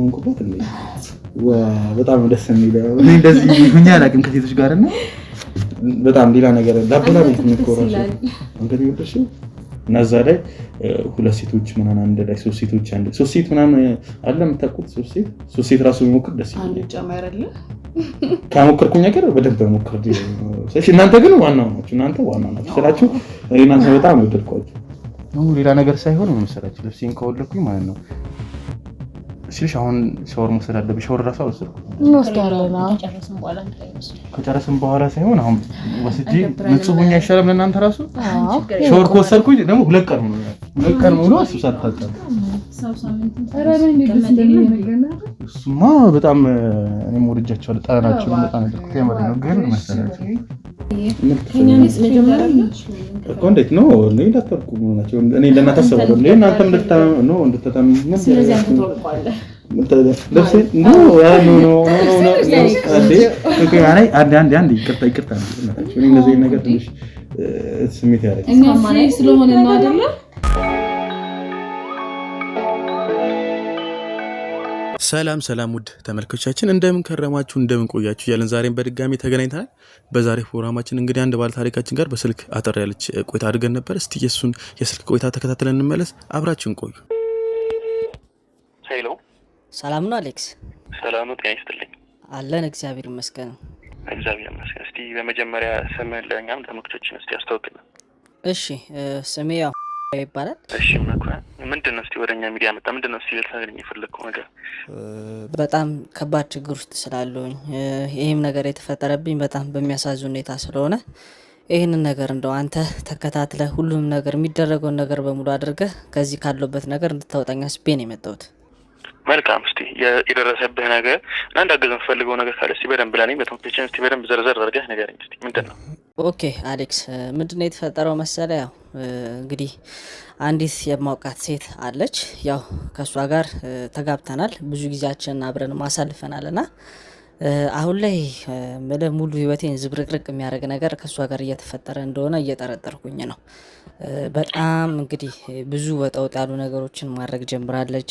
ሆንኩበት እንዴ በጣም ደስ የሚለው እኔ እንደዚህ ሁኛ አላውቅም ከሴቶች ጋር እና በጣም ሌላ ነገር ዳቦላ ቤት የሚቆራሽ አንተ ይወደሽ እና እዛ ላይ ሁለት ሴቶች ምናምን አንድ ላይ ሶስት ሴቶች አንድ ሶስት ሴት ምናምን አለ የምታውቁት ሶስት ሴት ራሱ ቢሞክር ደስ ይላል። አንድ ጫማ አይደለ ካሞከርኩኝ ነገር በደንብ ሞክር ዲ እናንተ ግን ዋናው ናችሁ እናንተ ዋናው ናችሁ ስላችሁ እናንተ በጣም ወደድኳችሁ ነው ሌላ ነገር ሳይሆን ምን መሰላችሁ ልብሴን ከወለኩኝ ማለት ነው ሲልሽ አሁን ሻወር መውሰድ አለብኝ ሻወር ራሱ አልወሰድኩም ከጨረስን በኋላ ሳይሆን አሁን ወስጄ ንጹህ ሆኜ አይሻልም ለእናንተ ራሱ ሻወር ከወሰድኩኝ ደግሞ ሁለት ቀን ሙሉ እሱ ሳታጣ እሱማ በጣም እኔም ወድጃቸዋለሁ ጠረናቸው በጣም ከመረ ነው ግን መሰላችሁ እንዴት ነው እኔ እንዳትወርቁ ናቸው እኔ ለእናንተ አስባለሁ እኔ እናንተም እንድትታመሙ ስለዚህ አትወርቁአለህ አንድ ይቅርታ እኔ እንደዚህ ነገር ትንሽ ስሜት ያደርጋል እኛ ማናይ ስለሆነ ነው አይደለ ሰላም ውድ ተመልካቾቻችን እንደምን ከረማችሁ እንደምን ቆያችሁ ያለን ዛሬም በድጋሚ ተገናኝተናል። በዛሬ ፕሮግራማችን እንግዲህ አንድ ባለ ታሪካችን ጋር በስልክ አጠር ያለች ቆይታ አድርገን ነበር። እስቲ የሱን የስልክ ቆይታ ተከታትለን እንመለስ። አብራችሁን ቆዩ። ሄሎ ሰላም ነው አሌክስ? ሰላም ነው። ጤና ይስጥልኝ። አለን እግዚአብሔር ይመስገን። እግዚአብሔር ይመስገን። እስቲ በመጀመሪያ ስምህን ለእኛም ተመልካቾችን እስቲ አስተዋውቅልን። እሺ ስሜ ያው ይባላል። እሺ ምንድን ነው እስቲ ወደኛ ሚዲያ መጣ ምንድን ነው እስቲ ልታገኝ የፈለግከው ነገር? በጣም ከባድ ችግር ውስጥ ስላለሁኝ ይሄም ነገር የተፈጠረብኝ በጣም በሚያሳዝን ሁኔታ ስለሆነ ይሄንን ነገር እንደው አንተ ተከታትለህ ሁሉም ነገር የሚደረገውን ነገር በሙሉ አድርገህ ከዚህ ካለበት ነገር እንድታወጣኝ አስቤ ነው የመጣሁት። መልካም። እስቲ የደረሰብህ ነገር እና እንዳገዝ የምፈልገው ነገር ካለ እስቲ በደንብ ለኔ በተመልካቾችን እስቲ በደንብ ዘርዘር አድርገህ ንገረኝ እስቲ ምንድን ነው? ኦኬ አሌክስ ምንድነው የተፈጠረው መሰለህ? ያው እንግዲህ አንዲት የማውቃት ሴት አለች። ያው ከሷ ጋር ተጋብተናል፣ ብዙ ጊዜያችንን አብረን ማሳልፈናልና አሁን ላይ ሙሉ ህይወቴን ዝብርቅርቅ የሚያደርግ ነገር ከሷ ጋር እየተፈጠረ እንደሆነ እየጠረጠርኩኝ ነው። በጣም እንግዲህ ብዙ ወጣውጥ ያሉ ነገሮችን ማድረግ ጀምራለች።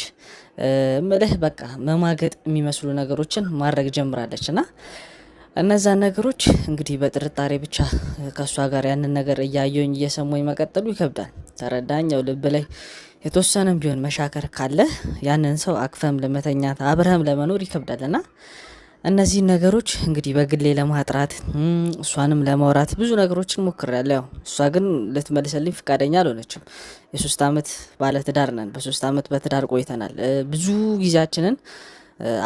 በቃ መማገጥ የሚመስሉ ነገሮችን ማድረግ ጀምራለች እና እነዛን ነገሮች እንግዲህ በጥርጣሬ ብቻ ከሷ ጋር ያንን ነገር እያየሁኝ እየሰማሁኝ መቀጠሉ ይከብዳል። ተረዳኛው ልብ ላይ የተወሰነም ቢሆን መሻከር ካለ ያንን ሰው አክፈም ለመተኛት አብረህም ለመኖር ይከብዳልና እነዚህ ነገሮች እንግዲህ በግሌ ለማጥራት እሷንም ለማውራት ብዙ ነገሮችን ሞክሬያለሁ። ያው እሷ ግን ልትመልስልኝ ፍቃደኛ አልሆነችም። የ3 አመት ባለ ትዳር ነን። በ3 አመት በትዳር ቆይተናል። ብዙ ጊዜያችንን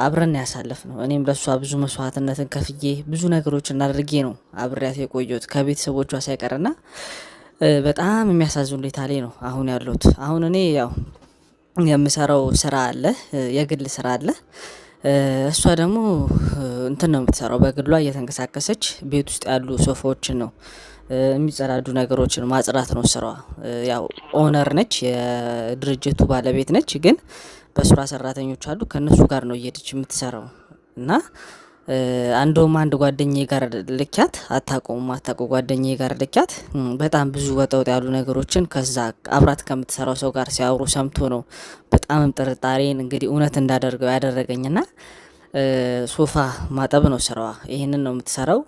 አብረን ያሳለፍነው እኔም ለሷ ብዙ መስዋዕትነትን ከፍዬ ብዙ ነገሮችን አድርጌ ነው አብሬያት የቆየሁት ከቤተሰቦቿ ሳይቀርና በጣም የሚያሳዝን ሁኔታ ላይ ነው አሁን ያለሁት። አሁን እኔ ያው የምሰራው ስራ አለ፣ የግል ስራ አለ። እሷ ደግሞ እንትን ነው የምትሰራው በግሏ እየተንቀሳቀሰች ቤት ውስጥ ያሉ ሶፋዎችን ነው የሚጸዳዱ ነገሮችን ማጽዳት ነው ስራዋ። ያው ኦነር ነች፣ የድርጅቱ ባለቤት ነች። ግን በስራ ሰራተኞች አሉ ከነሱ ጋር ነው እየሄደች የምትሰራው እና አንድ ጓደኛዬ ጋር ልኪያት አታውቀው ጓደኛዬ ጋር ልኪያት በጣም ብዙ ወጣውጥ ያሉ ነገሮችን ከዛ አብራት ከምትሰራው ሰው ጋር ሲያወሩ ሰምቶ ነው በጣም ጥርጣሬን እንግዲህ እውነት እንዳደርገው ያደረገኝና ሶፋ ማጠብ ነው ስራዋ። ይሄንን ነው የምትሰራው።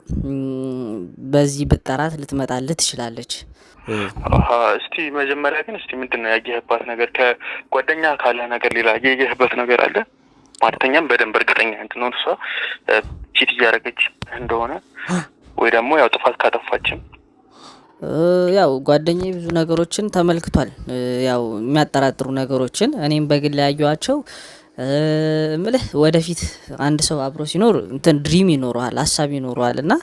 በዚህ ብጠራት ልትመጣልህ ትችላለች። እስቲ መጀመሪያ ግን እስቲ ምንድነው ያየህባት ነገር? ከጓደኛ ካለ ነገር ሌላ ያየህበት ነገር አለ? ማለተኛም በደንብ እርግጠኛ እንድንሆን እሷ ቺት እያደረገች እንደሆነ ወይ ደግሞ ያው ጥፋት ካጠፋችም ያው ጓደኛዬ ብዙ ነገሮችን ተመልክቷል። ያው የሚያጠራጥሩ ነገሮችን እኔም በግል ያዩዋቸው ወደፊት አንድ ሰው አብሮ ሲኖር እንትን ድሪም ይኖረዋል፣ ሀሳብ ይኖረዋል እና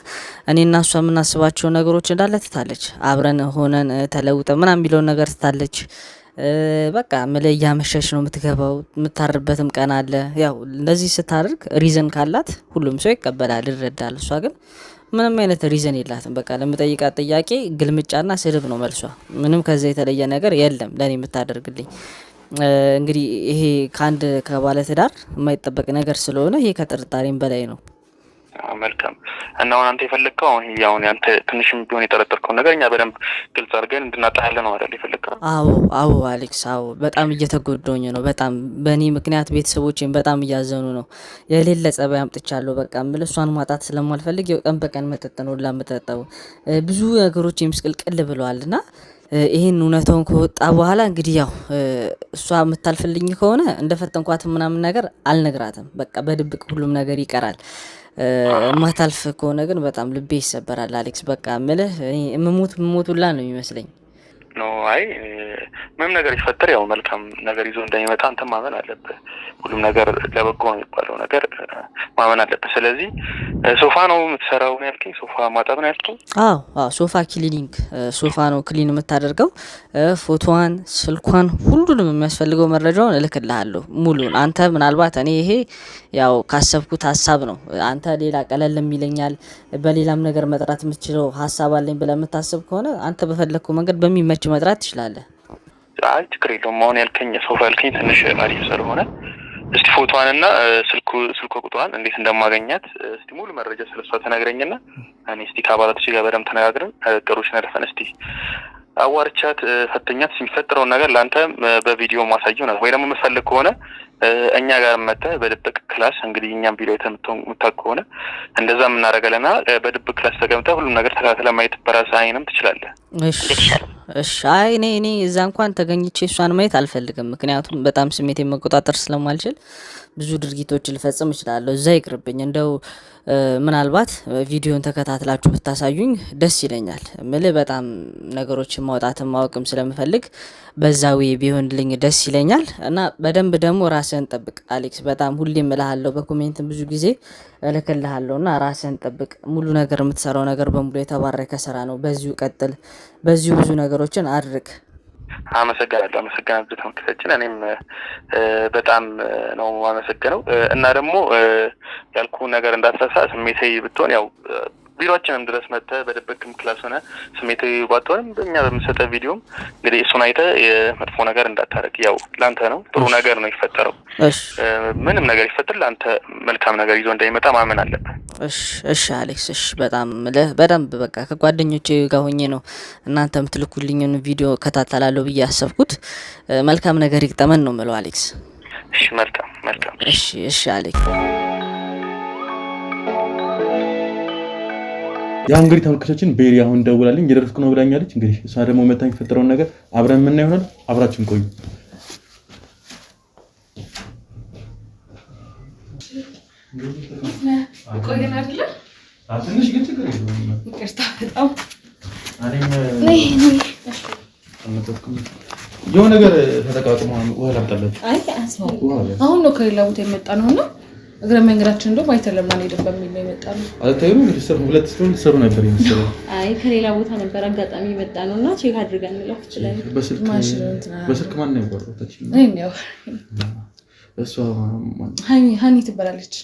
እኔና እሷ የምናስባቸው ነገሮች እንዳለ ትታለች። አብረን ሆነን ተለውጠ ምናምን የሚለውን ነገር ትታለች። በቃ እያመሸች ነው የምትገባው፣ የምታርበትም ቀን አለ። ያው እንደዚህ ስታደርግ ሪዝን ካላት ሁሉም ሰው ይቀበላል፣ ይረዳል። እሷ ግን ምንም አይነት ሪዝን የላትም። በቃ ለምጠይቃት ጥያቄ ግልምጫና ስድብ ነው መልሷ። ምንም ከዛ የተለየ ነገር የለም ለኔ የምታደርግልኝ። እንግዲህ ይሄ ከባለ ትዳር የማይጠበቅ ነገር ስለሆነ ይሄ ከጥርጣሬም በላይ ነው። መልካም እና አሁን አንተ የፈለግከው አሁን ያንተ ትንሽም ቢሆን የጠረጠርከው ነገር እኛ በደንብ ግልጽ አድርገን እንድናጣለ ነው አይደል የፈለግከው? አዎ አሌክስ፣ አዎ በጣም እየተጎዳሁኝ ነው። በጣም በእኔ ምክንያት ቤተሰቦቼን በጣም እያዘኑ ነው። የሌለ ጸባይ አምጥቻለሁ። በቃ የምልህ እሷን ማጣት ስለማልፈልግ ቀን በቀን መጠጥ ነው ላምጠጣው ብዙ ነገሮች ምስቅልቅል ብለዋል እና ይሄን እውነታውን ከወጣ በኋላ እንግዲህ ያው እሷ የምታልፍልኝ ከሆነ እንደፈተንኳት ምናምን ነገር አልነግራትም። በቃ በድብቅ ሁሉም ነገር ይቀራል። ማታልፍ ከሆነ ግን በጣም ልቤ ይሰበራል አሌክስ። በቃ ምልህ ምሞቱላ ነው የሚመስለኝ። ኖ አይ ምንም ነገር ይፈጠር ያው መልካም ነገር ይዞ እንደሚመጣ አንተ ማመን አለብህ። ሁሉም ነገር ለበጎ ነው የሚባለው ነገር ማመን አለብህ። ስለዚህ ሶፋ ነው የምትሰራው ነው ያልከኝ? ሶፋ ማጠብ ነው ያልከኝ? አዎ ሶፋ ክሊኒንግ፣ ሶፋ ነው ክሊን የምታደርገው። ፎቶዋን፣ ስልኳን፣ ሁሉንም የሚያስፈልገው መረጃውን እልክልሃለሁ ሙሉን። አንተ ምናልባት እኔ ይሄ ያው ካሰብኩት ሀሳብ ነው። አንተ ሌላ ቀለል የሚለኛል በሌላም ነገር መጥራት የምትችለው ሀሳብ አለኝ ብለህ የምታስብ ከሆነ አንተ በፈለግከው መንገድ በሚመች መጥራት ትችላለህ። አይ ችግር የለውም። አሁን ያልከኝ ሶፋ ያልከኝ ትንሽ አሪፍ ስለሆነ እስቲ ፎቶዋንና ስልክ ቁጥሯን እንዴት እንደማገኛት እስቲ ሙሉ መረጃ ስለሷ ተነግረኝና እኔ እስቲ ከአባላቶች ጋር በደምብ ተነጋግረን ቅሩሽ ነርፈን እስቲ አዋርቻት ፈተኛት የሚፈጠረውን ነገር ለአንተ በቪዲዮ ማሳየው ነው። ወይ ደግሞ የምትፈልግ ከሆነ እኛ ጋር መጥተህ በድብቅ ክላስ እንግዲህ እኛም ቪዲዮ የምታውቅ ከሆነ እንደዛ የምናደርገለና በድብቅ ክላስ ተቀምጠህ ሁሉም ነገር ተከታትለህ ማየት በራስህ አይንም ትችላለህ። እሺ አይ እኔ እዛ እንኳን ተገኝቼ እሷን ማየት አልፈልግም። ምክንያቱም በጣም ስሜቴን መቆጣጠር ስለማልችል ብዙ ድርጊቶች ልፈጽም እችላለሁ። እዛ ይቅርብኝ። እንደው ምናልባት ቪዲዮን ተከታትላችሁ ብታሳዩኝ ደስ ይለኛል። ምልህ በጣም ነገሮችን ማውጣትን ማወቅም ስለምፈልግ በዛው ቢሆንልኝ ደስ ይለኛል። እና በደንብ ደግሞ ራስህን ጠብቅ አሌክስ። በጣም ሁሌም እልሃለሁ፣ በኮሜንት ብዙ ጊዜ እልክልሃለሁ እና ራስህን ጠብቅ። ሙሉ ነገር የምትሰራው ነገር በሙሉ የተባረከ ስራ ነው። በዚሁ ቀጥል። በዚሁ ብዙ ነገሮችን አድርግ። አመሰግናለሁ ተመልካቾቻችን። እኔም በጣም ነው አመሰግነው እና ደግሞ ያልኩ ነገር እንዳትረሳ። ስሜታዊ ብትሆን ያው ቢሮአችንም ድረስ መጥተህ በድብቅም ክላስ ሆነ ስሜታዊ ባትሆንም በእኛ በምንሰጠው ቪዲዮም እንግዲህ እሱን አይተህ የመጥፎ ነገር እንዳታረግ። ያው ላንተ ነው ጥሩ ነገር ነው ይፈጠረው። ምንም ነገር ይፈጠር ላንተ መልካም ነገር ይዞ እንደሚመጣ ማመን አለብህ። እሺ አሌክስ፣ እሺ በጣም በደንብ በቃ ከጓደኞቼ ጋር ሆኜ ነው እናንተ የምትልኩልኝን ቪዲዮ ከታተላለሁ ብዬ ያሰብኩት። መልካም ነገር ይግጠመን ነው የምለው አሌክስ። እሺ መልካም። እሺ አሌክስ። ያው እንግዲህ ተመልካቾችን ቤሪ አሁን ደውላልኝ እየደረስኩ ነው ብላኛለች። እንግዲህ እሷ ደግሞ መታ የሚፈጠረውን ነገር አብረን ምን ይሆናል፣ አብራችን ቆዩ። ቆየን አይደለ? ትንሽ ግን ችግር የለውም። ይቅርታ በጣም የሆነ ነገር ተጠቃቅሞ ውሃ ላምጣላችሁ። አሁን ነው ከሌላ ቦታ የመጣ ነውና እግረ መንገዳችን እንደው ባይተለማ ነው ሄደን በሚል ነው የመጣ ነው። አልታየም እንግዲህ ሁለት ሰሩ ነበር የሚሰራው። አይ ከሌላ ቦታ ነበር አጋጣሚ የመጣ ነውና ቼክ አድርገን ነው ይችላል። በስልክ ማን ነው ያወራው? ነው እሷ ሃኒ ትባላለች።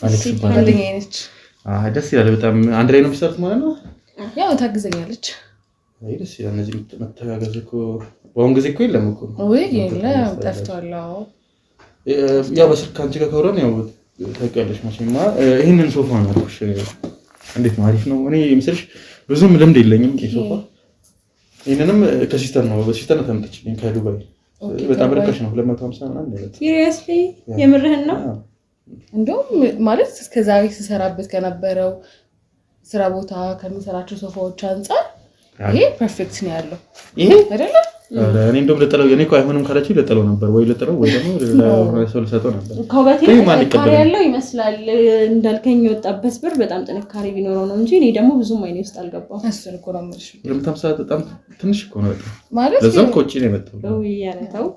አሌክስ ትባላለች። ደስ ይላል በጣም። አንድ ላይ ነው የሚሰሩት ማለት ነው። ያው ታግዘኛለች። አይ ደስ ይላል። እነዚህ መተጋገዝ እኮ በአሁን ጊዜ እኮ የለም እኮ። ወይ የለም ጠፍቷል። ያው በስልክ አንቺ ጋር ካወራን ያው ታውቂያለሽ መቼም። ይሄንን ሶፋ ነው አልኩሽ። እንዴት ነው? አሪፍ ነው። እኔ ምስልሽ ብዙም ልምድ የለኝም ሶፋ። ይሄንንም ከሲስተር ነው ተመጣጣኝ ከዱባይ በጣም ርካሽ ነው 250 ምናምን ነው። ሲሪየስሊ የምርህን ነው? እንደውም ማለት እስከዛሬ ስሰራበት ከነበረው ስራ ቦታ ከሚሰራቸው ሶፋዎች አንፃር ይሄ ፐርፌክት ነው ያለው። ይሄ አይደለ? እኔ እንደውም ለጠለው እኔ እኮ አይሆንም ካላችሁ ለጠለው ነበር ወይ ለጠለው ወይ ደግሞ ለሰው ልሰጠው ነበር። ጥንካሬ ያለው ይመስላል እንዳልከኝ የወጣበት ብር በጣም ጥንካሬ ቢኖረው ነው እንጂ እኔ ደግሞ ብዙም አይኔ ውስጥ አልገባም። እሱን እኮ ነው የምልሽ። ለምታም ሰዓት በጣም ትንሽ እኮ ነው ማለት ለዛም ኮቺ ነው የመጣው። ወይ ያረታው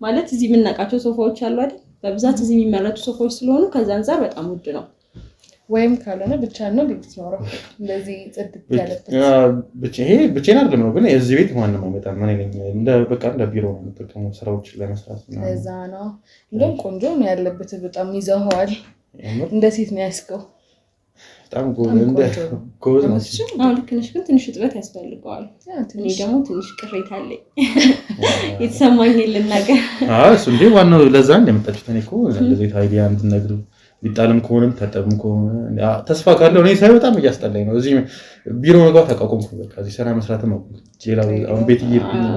ማለት እዚህ የምናውቃቸው ሶፋዎች አሉ አይደል? በብዛት እዚህ የሚመረቱ ሶፋዎች ስለሆኑ ከዛ አንፃር በጣም ውድ ነው። ወይም ካልሆነ ብቻ ነው ልጅ ነው እንደዚህ ጽድት ያለበት ብቻዬን አይደለም ነው። ግን እዚህ ቤት ማንም አይመጣም። እኔ ነኝ እንደ ቢሮ ነው የምጠቀመው ስራዎችን ለመስራት ነው። እዛ ነው እንደውም ቆንጆ ነው ያለበት። በጣም ይዘዋል። እንደ ሴት ነው ያስከው። በጣም ጎበዝ ነው። ልክ ነሽ። ግን ትንሽ እጥበት ያስፈልገዋል። እኔ ደግሞ ትንሽ ቅሬታ አለኝ የተሰማኝ ልናገር። እሱ እንደ ዋናው ለዛ እንደመጣችሁት እኔ እኮ እንደዚህ አይዲያ እንድትነግሩ ቢጣልም ከሆነም ታጠብም ከሆነ ተስፋ ካለው እኔ ሳይ በጣም እያስጠላኝ ነው። እዚህ ቢሮ መግባት አቋቁምኩ። በቃ እዚህ ስራ መስራትም አቋቁምኩ። ሌላው አሁን ቤት እየሄድኩኝ ነው።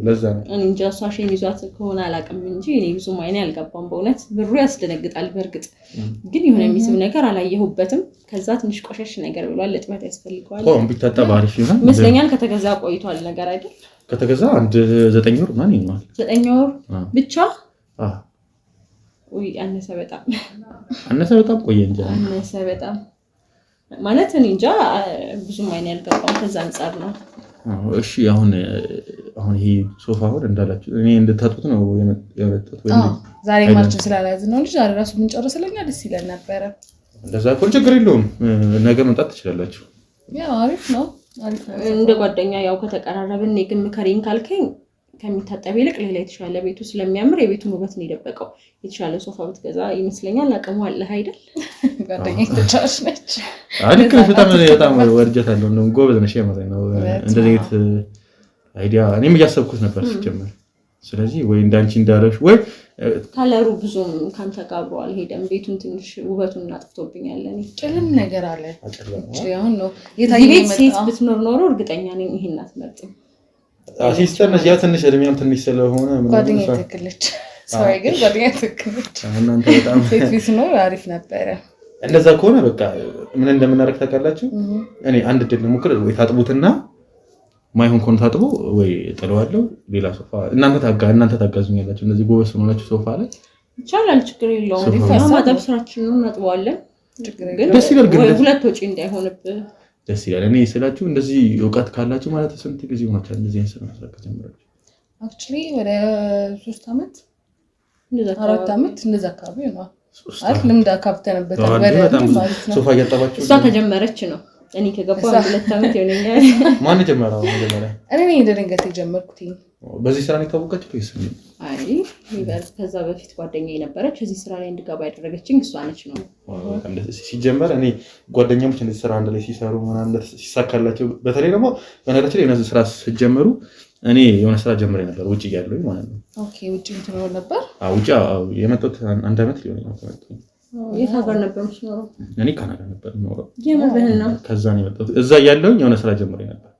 ለዛ ነው እኔ እንጃ እሷ ሸም ይዟት ከሆነ አላውቅም እንጂ እኔ ብዙም አይኔ አልገባም። በእውነት ብሩ ያስደነግጣል። በእርግጥ ግን የሆነ የሚስብ ነገር አላየሁበትም። ከዛ ትንሽ ቆሸሽ ነገር ብሏል። እጥበት ያስፈልገዋል። ቢታጠብ አሪፍ ይሆናል ይመስለኛል። ከተገዛ ቆይቷል ነገር አይደል? ከተገዛ አንድ 9 ወር ማን ይሆናል? 9 ወር ብቻ ወይ አነሰ በጣም ቆየ እንጂ አነሰ በጣም ማለት እኔ እንጃ ብዙም አይኔ ያልገባው ከዛ አንፃር ነው። እሺ አሁን ይሄ ሶፋ ወር እንዳላችሁ እኔ እንድታጡት ነው የመጣሁት ወይ ዛሬ ማችን ስላላዝን ነው እንጂ ዛሬ ራሱ ምን ጨርሰለኛ ደስ ይለን ነበር። እንደዛ እኮ ችግር የለውም። ነገ መምጣት ትችላላችሁ። ያው አሪፍ ነው። እንደ ጓደኛ ያው ከተቀራረብን እኔ ግን ምከሪን ካልከኝ ከሚታጠብ ይልቅ ሌላ የተሻለ ቤቱ ስለሚያምር የቤቱን ውበት ነው የደበቀው። የተሻለ ሶፋ ብትገዛ ይመስለኛል። አቅሙ አለህ አይደል? ጓደኛ ተጫዋች ነች። ልክ ነሽ። በጣም ወርጀታለሁ። እንደውም ጎበዝ ነሽ። የማዘኝ ነው እንደዚህ አይነት አይዲያ እኔም እያሰብኩት ነበር ሲጀመር። ስለዚህ ወይ እንዳንቺ እንዳረሽ ወይ ካለሩ ብዙም ካንተ ጋር አብሮ አልሄደም። ቤቱን ትንሽ ውበቱን አጥፍቶብኛል። እኔ ጭልም ነገር አለ። አሁን ነው የታየኝ ቤት ሴት ብትኖር ኖሮ እርግጠኛ ነኝ ይሄን አትመርጥም። አሲስተር ነሽ። ያ ትንሽ እድሜያም ትንሽ ስለሆነ ጓደኛ ትክክለች። ሶሪ ግን ጓደኛ ትክክለች። እናንተ በጣም ሴት ቢስ ነው አሪፍ ነበረ። እንደዛ ከሆነ በቃ ምን እንደምናደርግ ታውቃላችሁ? እኔ አንድ ድል ሞክር ወይ ታጥቡትና ማይሆን ከሆነ ታጥቦ ወይ ጥለዋለሁ ሌላ ሶፋ እናንተ ታጋዙኛላችሁ። እነዚህ ጎበዝ ሆናችሁ ሶፋ ላይ ይቻላል። ችግር የለውም። ማጠብ ስራችንን እናጥበዋለን። ግን ደስ ይላል። ግን ሁለት ወጪ እንዳይሆንብህ ደስ ይላል። እኔ ስላችሁ እንደዚህ እውቀት ካላችሁ ማለት ስንት ጊዜ ሆናችሁ እንደዚህ አይነት ስራ መስራት ከጀመራችሁ? አክቹሊ ወደ 3 አመት 4 አመት እንደዛ አካባቢ ነው። አይደል? ልምድ አካብተንበታል ማለት ነው። ሶፋ እያጠባችሁ እሷ ከጀመረች ነው። እኔ ከገባሁ 2 አመት ይሆነኛል። ማን ጀመረው? መጀመሪያ እኔ ነኝ እንደደንገት የጀመርኩት። በዚህ ስራ ነው የታወቃችሁ ወይስ? አይ ይበልጥ ከዛ በፊት ጓደኛዬ ነበረች እዚህ ስራ ላይ እንድገባ ያደረገችኝ እሷ ነች ነው። ሲጀመር እኔ ጓደኛሞች እንደዚህ ስራ አንድ ላይ ሲሰሩ ምናምን ሲሳካላቸው በተለይ ደግሞ በነገራችን ላይ እነዚህ ስራ ሲጀምሩ እኔ የሆነ ስራ ጀምሬ ነበር ውጪ እያለሁኝ ማለት ነው። ኦኬ ውጪ እንትነው ነበር? ውጪ የመጣሁት 1 አመት ሊሆን ነው ከመጣሁ። የት ሀገር ነበር የምትኖረው? እኔ ካናዳ ነበር የምኖረው። የምርህን ነው? ከዛ ነው የመጣሁት። እዛ እያለሁኝ የሆነ ስራ ጀምሬ ነበር።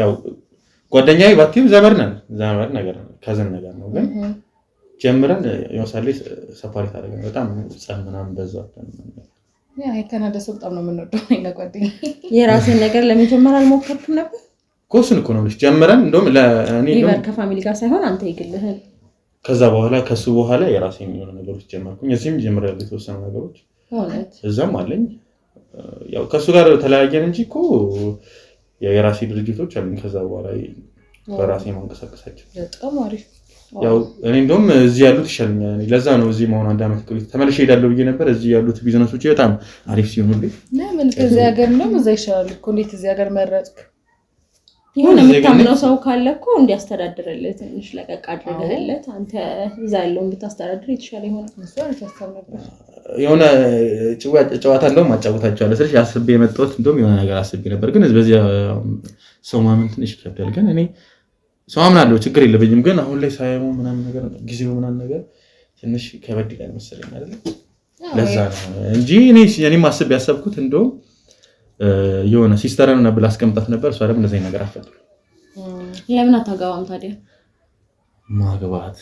ያው ጓደኛዬ ባትይም ዘመድ ነገር ነው ከዘን ነገር ነው። ግን ጀምረን የወሳሌ ሰፓሬት አደረገን። በጣም ጸም ምናምን በዛ ያ የካናዳ ሰው በጣም ነው የምንወደው። እኔ ጓደኛዬ የራስን ነገር ለመጀመር አልሞከርኩም ነበር። ኮስን እኮ ነው ልጅ ጀምረን እንደውም ለእኔ ነው ከፋሚሊ ጋር ሳይሆን አንተ ይግልህን። ከዛ በኋላ ከሱ በኋላ የራሴ የሚሆነ ነገሮች ጀመርኩኝ። እዚህም ጀምሬያለሁ የተወሰኑ ነገሮች ማለት እዛም አለኝ። ያው ከሱ ጋር ተለያየን እንጂ እኮ የራሴ ድርጅቶች አሉኝ። ከዛ በኋላ በራሴ ማንቀሳቀሳቸው በጣም አሪፍ። ያው እኔ እንደውም እዚህ ያሉት ይሻለኛል። ለዛ ነው እዚህ መሆን 1 አመት ቆይቼ ተመልሼ እሄዳለሁ ብዬ ነበር። እዚህ ያሉት ቢዝነሶች በጣም አሪፍ ሲሆኑልኝ ለምን ከዚህ ሀገር ነው እዛ ይሻላል እኮ። እንዴት እዚህ ሀገር መረጥክ? ይሁን የምታምነው ሰው ካለ እኮ እንዲያስተዳድርልህ ትንሽ ለቀቅ አድርገህለት አንተ እዛ ያለውን ብታስተዳድር የተሻለ ይሆናል። እሱ አልተሳሰብ ነበር። የሆነ ጨዋታ እንደውም አጫውታቸዋለሁ ስለዚህ አስቤ የመጣሁት እንደውም የሆነ ነገር አስቤ ነበር። ግን በዚህ ሰው ማመን ትንሽ ይከብዳል። ግን እኔ ሰው አምናለሁ ችግር የለብኝም። ግን አሁን ላይ ሳይሙ ምናምን ነገር ጊዜው ምናምን ነገር ትንሽ ከበድ ይላል መሰለኝ አይደል? ለዛ ነው እንጂ እኔም አስቤ ያሰብኩት እንደውም የሆነ ሲስተርን ነበር አስቀምጣት ነበር። እሷ ደግሞ እንደዚህ ነገር አፈጥሩ ለምን አታገባም ታዲያ? ማግባት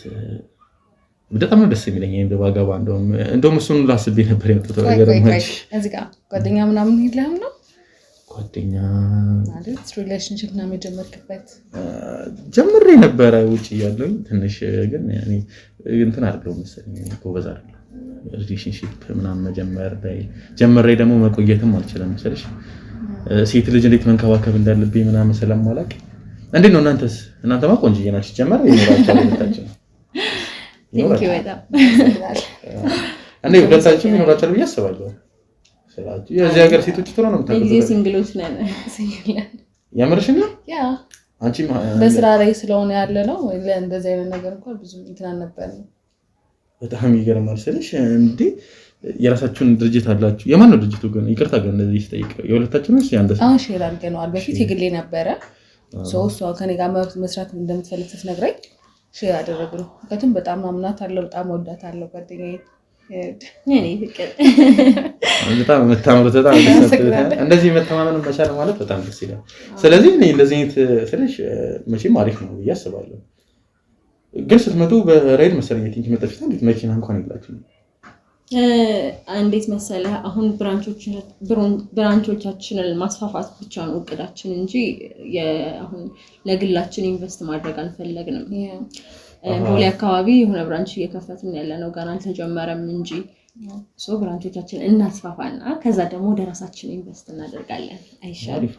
በጣም ነው ደስ የሚለኝ። ባገባ እንደውም እሱን ላስቤ ነበር የመጣው ነገር ነው። እዚህ ጋር ጓደኛ ምናምን ይላም ነው ጓደኛ ማለት ሪሌሽንሺፕ ምናምን የጀመርክበት? ጀምሬ ነበረ ውጪ ያለኝ ትንሽ ግን እኔ እንትን አይደለም መሰለኝ ጎበዝ አይደለም ሪሌሽንሺፕ ምናምን ጀምሬ ደግሞ መቆየትም አልችልም መሰለሽ። ሴት ልጅ እንዴት መንከባከብ እንዳለብኝ ምናምን ስለማላውቅ። እንዴት ነው እናንተማ ቆንጆዬ ናችሁ ጀመረ ይኖራችኋል ልታችሁ እንዴ ሁለታችሁም ይኖራችኋል ብዬ አስባለሁ። ስላችሁ የዚህ ሀገር ሴቶች ጥሩ ነው የምታውቁት። እዚህ ሲንግሎች ነን። የምርሽ ነው? ያ አንቺ በስራ ላይ ስለሆነ ያለ ነው ለእንደዚህ አይነት ነገር እንኳን ብዙ እንትን አልነበረም። በጣም ይገርማል ስልሽ እንዴ የራሳችሁን ድርጅት አላችሁ። የማን ነው ድርጅቱ ግን? ይቅርታ ግን እንደዚህ ሲጠይቅ የሁለታችሁ ነው ያንተ? አሁን ሼር አድርገናል። በፊት የግሌ ነበረ። እሷ ከኔ ጋር መስራት እንደምትፈልግ ስትነግረኝ ሼር አደረግነው። ምክንያቱም በጣም አምናት አለው፣ በጣም ወዳት አለው ጓደኛዬ። የኔ ፍቅር በጣም የምታምሩት በጣም እንደዚህ መተማመን መቻል ማለት በጣም ደስ ይላል። ስለዚህ እኔ እንደዚህ አይነት ትንሽ መቼም አሪፍ ነው ብዬ አስባለሁ። ግን ስትመጡ በራይድ መሰለኝ ቲንክ መጣችታ እንዴት መኪና እንኳን የላችሁም? እንዴት መሰለህ አሁን ብራንቾቻችንን ማስፋፋት ብቻ ነው እቅዳችን እንጂ አሁን ለግላችን ኢንቨስት ማድረግ አልፈለግንም። ቦሌ አካባቢ የሆነ ብራንች እየከፈትን ያለ ነው ገና አልተጀመረም እንጂ ብራንቾቻችን እናስፋፋና ከዛ ደግሞ ወደ ራሳችን ኢንቨስት እናደርጋለን። አይሻልም?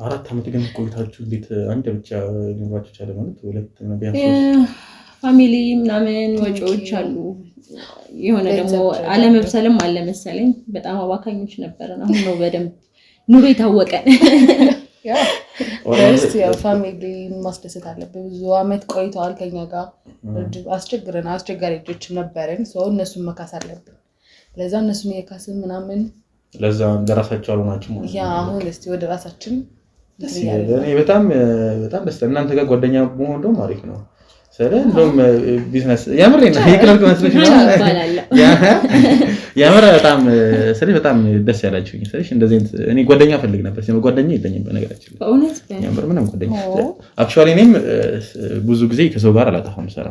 4 ዓመት ግን ቆይታችሁ እንዴት አንድ ብቻ ኑሯችሁ ቻለ ማለት ሁለት ቢያንስ ፋሚሊ ምናምን ወጪዎች አሉ። የሆነ ደግሞ አለመብሰልም አለ መሰለኝ። በጣም አባካኞች ነበርን። አሁን ነው በደንብ ኑሮ የታወቀን። ያው ፋሚሊ ማስደሰት አለብን። ብዙ አመት ቆይተዋል ከኛ ጋር አስቸጋሪ ልጆችም ነበርን። እነሱን መካስ አለብን። ለዛ እነሱን የካስን ምናምን ለዛ ለራሳቸው አልሆናችሁ ማለት ያ አሁን እስቲ ወደ ራሳችን እኔ በጣም ደስ እናንተ ጋር ጓደኛ መሆን ደግሞ አሪፍ ነው። እንደውም ቢዝነስ ያምር ነው ይቅርብ መስለሽ ነው ያምር በጣም ደስ ያላችሁኝ። እንደዚህ እኔ ጓደኛ ፈልግ ነበር ሲሆን ጓደኛ የለኝም በነገራችን ላይ በእውነት ያምር ምንም ጓደኛ አክቹአሊ እኔም ብዙ ጊዜ ከሰው ጋር አላጠፋም ሰራ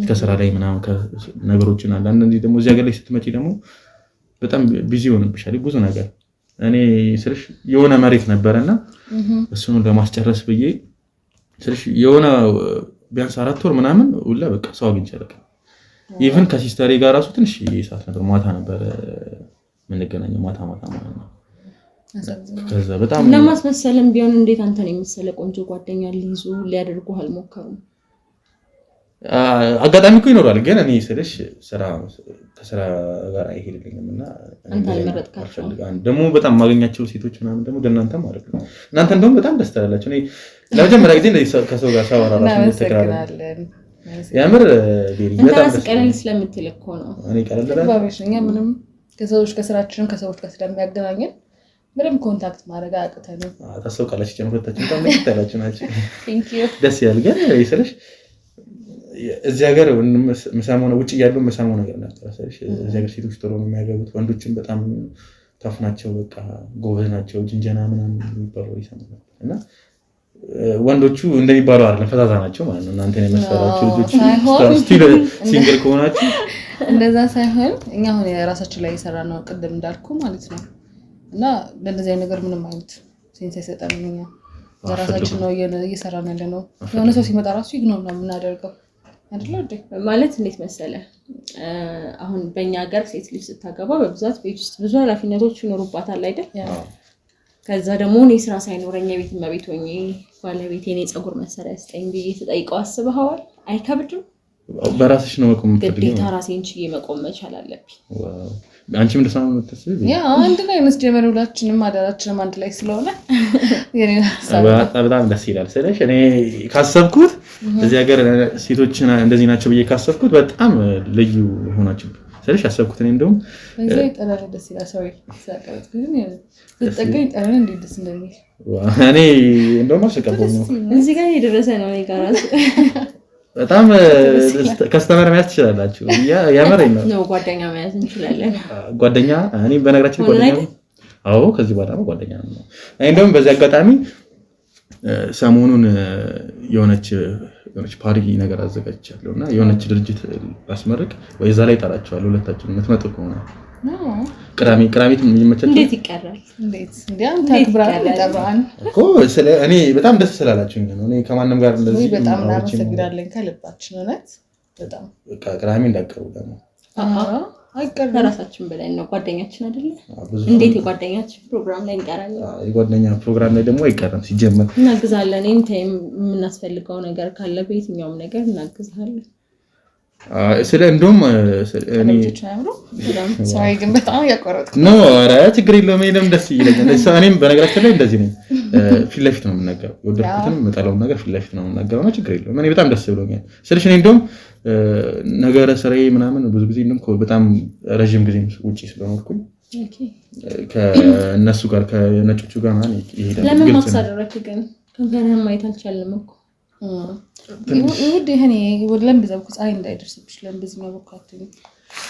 ከስራ ላይ ምናምን ነገሮችን አለ አንዴ ደግሞ እዚህ ሀገር ላይ ስትመጪ ደግሞ በጣም ቢዚ ሆነብሻል ብዙ ነገር። እኔ ስልሽ የሆነ መሬት ነበርና እሱን ለማስጨረስ ብዬ ስልሽ የሆነ ቢያንስ 4 ወር ምናምን ሁላ በቃ ሰው አግኝቻለሁ። ኢቭን ከሲስተሪ ጋር ራሱ ትንሽ ሰዓት ነበር ማታ ነበር የምንገናኘው ማታ ማለት ነው። ከዛ በጣም ለማስመሰልም ቢሆን እንዴት አንተን የመሰለ ቆንጆ ጓደኛ ሊይዙ ሊያደርጉ አልሞከሩም? አጋጣሚ እኮ ይኖራል ግን እኔ ስልሽ ከስራ ጋር አይሄድልኝምና አንተ አልመረጥካቸው። ደግሞ በጣም ማገኛቸው ሴቶች ምናምን ደግሞ ለእናንተ ማለት ነው እናንተ እንደውም በጣም ደስ ትላላችሁ። እኔ ለመጀመሪያ ጊዜ እንደዚህ ከሰው ጋር ሳወራ ራሱ ተከራለን ያምር ዴሪ በጣም ቀለል ስለምትል እኮ ነው። እኔ ቀለል ባባሽኛ ምንም ከሰዎች ከስራችንም ከሰዎች ጋር ስለሚያገናኘን ምንም ኮንታክት ማድረግ አያቅተንም። ታስታውቃላችሁ ጀምሮታችን በጣም ደስ ትላላችሁ ናችሁ። ቴንክ ዩ ደስ ያለ ግን ይስልሽ እዚህ ሀገር መሳሙ ነው ውጪ ያለው መሳሙ ነገር ነበር። እዚህ ሀገር ሴቶች ጥሩ ነው የሚያገቡት፣ ወንዶችም በጣም ታፍ ናቸው፣ በቃ ጎበዝ ናቸው፣ ጅንጀና ምናምን የሚባለው ይሰማል እና ወንዶቹ እንደሚባለው አይደለም ፈዛዛ ናቸው ማለት ነው። እናንተ የመስፈራችሁ ልጆች ስቲል ሲንግል ከሆናችሁ እንደዛ ሳይሆን እኛ አሁን የራሳችን ላይ እየሰራ ነው ቅድም እንዳልኩ ማለት ነው እና ለእንደዚህ አይነት ነገር ምንም አይነት ሴንስ አይሰጠንም። እኛ ለራሳችን ነው እየሰራን ያለ ነው። የሆነ ሰው ሲመጣ ራሱ ይግኖር ነው የምናደርገው አይደል ማለት እንዴት መሰለ አሁን በእኛ ሀገር ሴት ልጅ ስታገባ በብዛት ቤት ውስጥ ብዙ ኃላፊነቶች ይኖሩባታል አይደል? ከዛ ደግሞ እኔ ስራ ሳይኖረኝ የቤት እመቤት ሆኜ ባለቤቴን የፀጉር መሰሪያ ስጠኝ ብዬ ስጠይቀው አስበኸዋል? አይከብድም? በራስሽ ነው መቆም የምትፈልጊው? ግዴታ ራሴን ችዬ መቆም መቻል አለብኝ። አንቺ ምን ተሰማው የምትስቢ? ያ አንድ ላይ መስጀመር ሁላችንም አዳራችንም አንድ ላይ ስለሆነ በጣም ደስ ይላል። ስለሽ እኔ ካሰብኩት እዚህ ሀገር ሴቶች እንደዚህ ናቸው ብዬ ካሰብኩት በጣም ልዩ ሆናችሁ ስለሽ ያሰብኩት እኔ እንደውም በዚህ ጠራረ ደስ ይላል። ሶሪ ሳቀበት ግን ተጠገኝ ጠራረ እንዴት ደስ እንደሚል እኔ እንደውም አልተቀበልኩም ነው እዚህ ጋር የደረሰ ነው እኔ ጋር ራሱ በጣም ከስተመር መያዝ ትችላላችሁ። ያመረኝ ነው ጓደኛ መያዝ እንችላለን። ጓደኛ እኔ በነገራችን ጓደኛ አዎ ከዚህ በኋላ ነው ጓደኛ ነው። እኔ እንደውም በዚህ አጋጣሚ ሰሞኑን የሆነች ፓርቲ ነገር አዘጋጅቻለሁና የሆነች ድርጅት አስመርቅ ወይ እዛ ላይ ጠራቸዋለሁ ሁለታችንም የምትመጡ ከሆነ ቅዳሜ የሚመቸኝ እንዴት ይቀራል? እንዴት እንዴም ታክብራን ይጠራን እኮ እኔ በጣም ደስ ስላላችሁኝ ነው። እኔ ከማንም ጋር እንደዚህ በጣም እናመሰግናለን ከልባችን እውነት በጣም በቃ ቅዳሜ እንዳቀሩ ደግሞ አይቀርም ከራሳችን በላይ ነው ጓደኛችን አይደል? እንዴት የጓደኛችን ፕሮግራም ላይ እንቀራለን? የጓደኛ ፕሮግራም ላይ ደግሞ አይቀርም ሲጀመር እናግዛለን። እኔም የምናስፈልገው ነገር ካለ በየትኛውም ነገር እናግዛለን። እንደውም እኔ ሶሪ ግን በጣም ያቆረጥኩ ነው። ኧረ ችግር የለውም እኔም ደስ ይለኛል። እኔም በነገራችን ላይ እንደዚህ ነኝ ፊት ለፊት ነው የምናገረው። የወደድኩትን የምጠላውን ነገር ፊት ለፊት ነው የምናገረው እና ችግር የለውም። እኔ በጣም ደስ ብሎኛል ስልሽ እኔ እንደውም ነገረ ስራዬ ምናምን ብዙ ጊዜ እንደውም በጣም ረዥም ጊዜ ውጪ ስለሆንኩኝ ከእነሱ ጋር ከነጮቹ ጋር ምናምን ይሄዳል። ለምን ማክስ አደረክ ግን? ከንፈርህን ማየት አልቻልንም እኮ ውድ ይሄኔ ለምን ዘብኩ ፀሐይ እንዳይደርስብሽ ለምን በዚህ ማበካት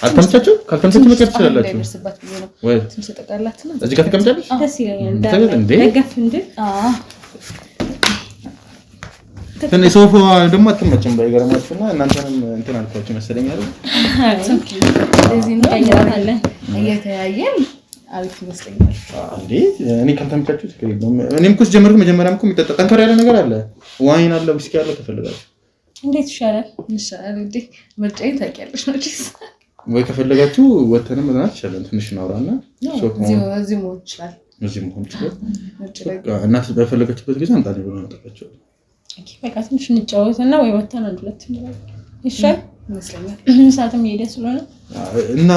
አልተመቻችሁ ካልተመቻችሁ መቀር ትችላላችሁ እንዳይደርስባት ብዬ ነው ወይ ትንሽ ተጠቃላትና እዚህ ጋር ተቀምጫለሽ ደስ ይለኛል ደገፍ እንደ ተነ ሶፋ ደግሞ አትመጭም ባይገርማችሁና እናንተንም እንትን አልኳችሁ መሰለኝ አይደል እዚህ ነው ያያለን እየተያየን አሪፍ ይመስለኛል እንዴ እኔ ካልተመቻችሁ ትክክል ነው እኔም እኮ ጀመርኩ መጀመሪያም እኮ የሚጠጣ ጠንከር ያለ ነገር አለ ዋይን አለ ዊስኪ አለ ተፈልጋችሁ እንዴት ይሻላል እንዴ ምርጫዬን ታውቂያለሽ ነው ወይ ከፈለጋችሁ ወተንም ማለት ይችላል ትንሽ እናውራና እዚህ ሞት ይችላል እዚህ ሞት ይችላል እናት በፈለጋችሁበት ጊዜ አንጣ ነው እናጠፋቸው በቃ ትንሽ እንጫወትና ወይ ወተን አንድ ሁለት ይሻል ይመስለኛል ሰዓትም እየሄደ ስለሆነ እና